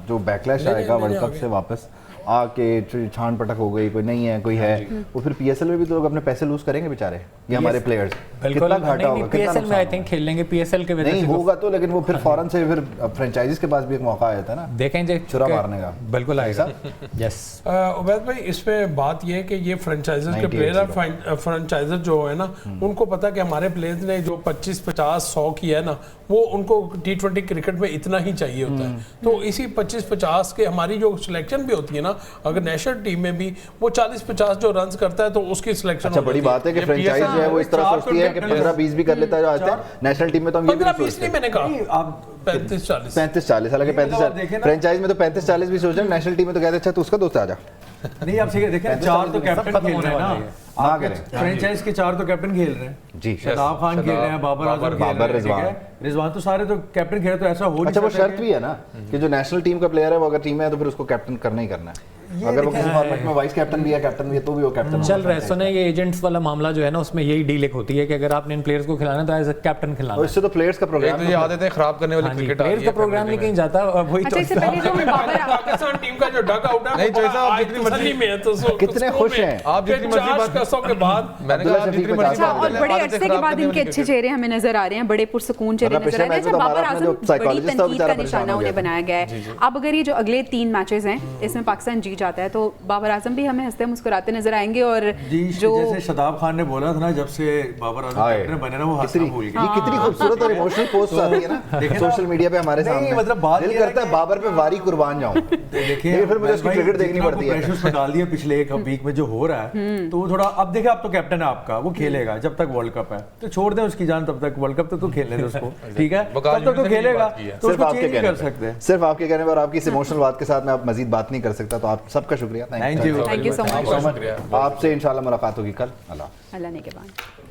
जो बैकलैश आएगा वर्ल्ड कप से वापस आके छान पटक हो गई, कोई नहीं है कोई है, वो फिर PSL में भी तो लोग अपने पैसे लूज करेंगे बेचारे, ये हमारे प्लेयर्स, कितना घाटा होगा, PSL में आई थिंक खेल लेंगे, PSL के वजह से नहीं होगा तो, लेकिन वो फिर फौरन से फिर फ्रेंचाइजीज के पास भी एक मौका आया था ना, देखेंगे चुरा मारने का। बिल्कुल आएगा। यस उबैद भाई, इसमें बात ये है कि ये फ्रेंचाइजर्स के प्लेयर, फ्रेंचाइजर जो है ना, उनको पता है कि हमारे प्लेयर्स ने जो 25, 50, 100 किया है ना, वो उनको T20 क्रिकेट में इतना ही चाहिए होता है, तो इसी 25, 50 के हमारी जो सिलेक्शन भी होती है ना, अगर नेशनल टीम में भी वो 40, 50 जो रन्स करता है तो उसकी सिलेक्शन। अच्छा, बड़ी बात है कि फ्रेंचाइज जो है वो इस तरह सोचती है कि 15, 20 भी कर लेता है जो नेशनल टीम में, तो हम ये 15, 20 नहीं, मैंने कहा आप 35, 40, हालांकि 35, फ्रेंचाइज में तो 35, 40 भी सोच रहे हैं, नेशनल टीम में तो कहते अच्छा तू उसका दोस्त आ जा। नहीं, आप देखें 4 तो कैप्टन खेल रहे हैं ना, फ्रेंचाइज के 4 तो कैप्टन खेल रहे हैं जी, शदाब खान खेल रहे हैं, बाबर आजम, रिजवान, तो सारे तो कैप्टन खेल रहे, तो ऐसा हो नहीं। अच्छा, वो शर्त भी है ना कि जो नेशनल टीम का प्लेयर है वो अगर टीम में है तो फिर उसको कैप्टन करना ही करना है, अगर वो किसी फॉर्मेट में वाइस कैप्टन भी है, कैप्टन भी है, तो भी वो कैप्टन चल रहा है। सुने, ये एजेंट्स वाला मामला जो है ना, उसमें यही डील एक होती है कि अगर आपने इन प्लेयर्स को खिलाना तो एज अ कैप्टन खिलाना है, इससे तो प्लेयर्स का प्रोग्राम, तो ये आदतें खराब करने वाली क्रिकेट, प्लेयर्स का प्रोग्राम नहीं कहीं जाता, वही तो पाकिस्तान टीम का जो डग आउट है, नहीं साहब जितनी मर्जी में है तो कितने खुश हैं आप, जितनी मर्जी बात के बाद मैंने कहा जितनी मर्जी बात, और बड़े अरसे के बाद इनके अच्छे चेहरे हमें नजर आ रहे हैं, बड़े पुरसकून चेहरे नजर आ रहे हैं। बाबर आजम बड़ी तनकीद का निशाना उन्हें बनाया गया है। अब अगर ये जो अगले 3 मैचेस हैं इसमें पाकिस्तान जीत जाता है तो बाबर आजम भी हमें हंसते मुस्कुराते नजर आएंगे, और जो जैसे शदाब खान ने बोला था ना, जब से बाबर आजम कैप्टन बने ना, वो हंसना भूल गए। ये कितनी खूबसूरत और इमोशनल पोस्ट आती है ना सोशल मीडिया पे हमारे सामने, मतलब बात दिल करता है बाबर पे वारी कुर्बान जाऊं, देखिए फिर मुझे उसकी क्रिकेट देखनी पड़ती है। प्रेशर में डाल दिया पिछले एक वीक में जो हो रहा है, तो वो थोड़ा, अब देखिए अब तो कैप्टन है आपका, वो खेलेगा जब तक वर्ल्ड कप है, तो छोड़ दें उसकी जान, तब तक वर्ल्ड कप तक तो खेलने दें उसको, ठीक है, तब तक तो खेलेगा, तो उसको चेंज नहीं कर सकते। सिर्फ आपके कहने पर, आपकी इस इमोशनल बात के साथ मैं आप मजीद बात नहीं कर सकता, तो आप सबका शुक्रिया, थैंक यू सो मच। आपसे इंशाल्लाह मुलाकात होगी कल। अल्लाह ने के बाद।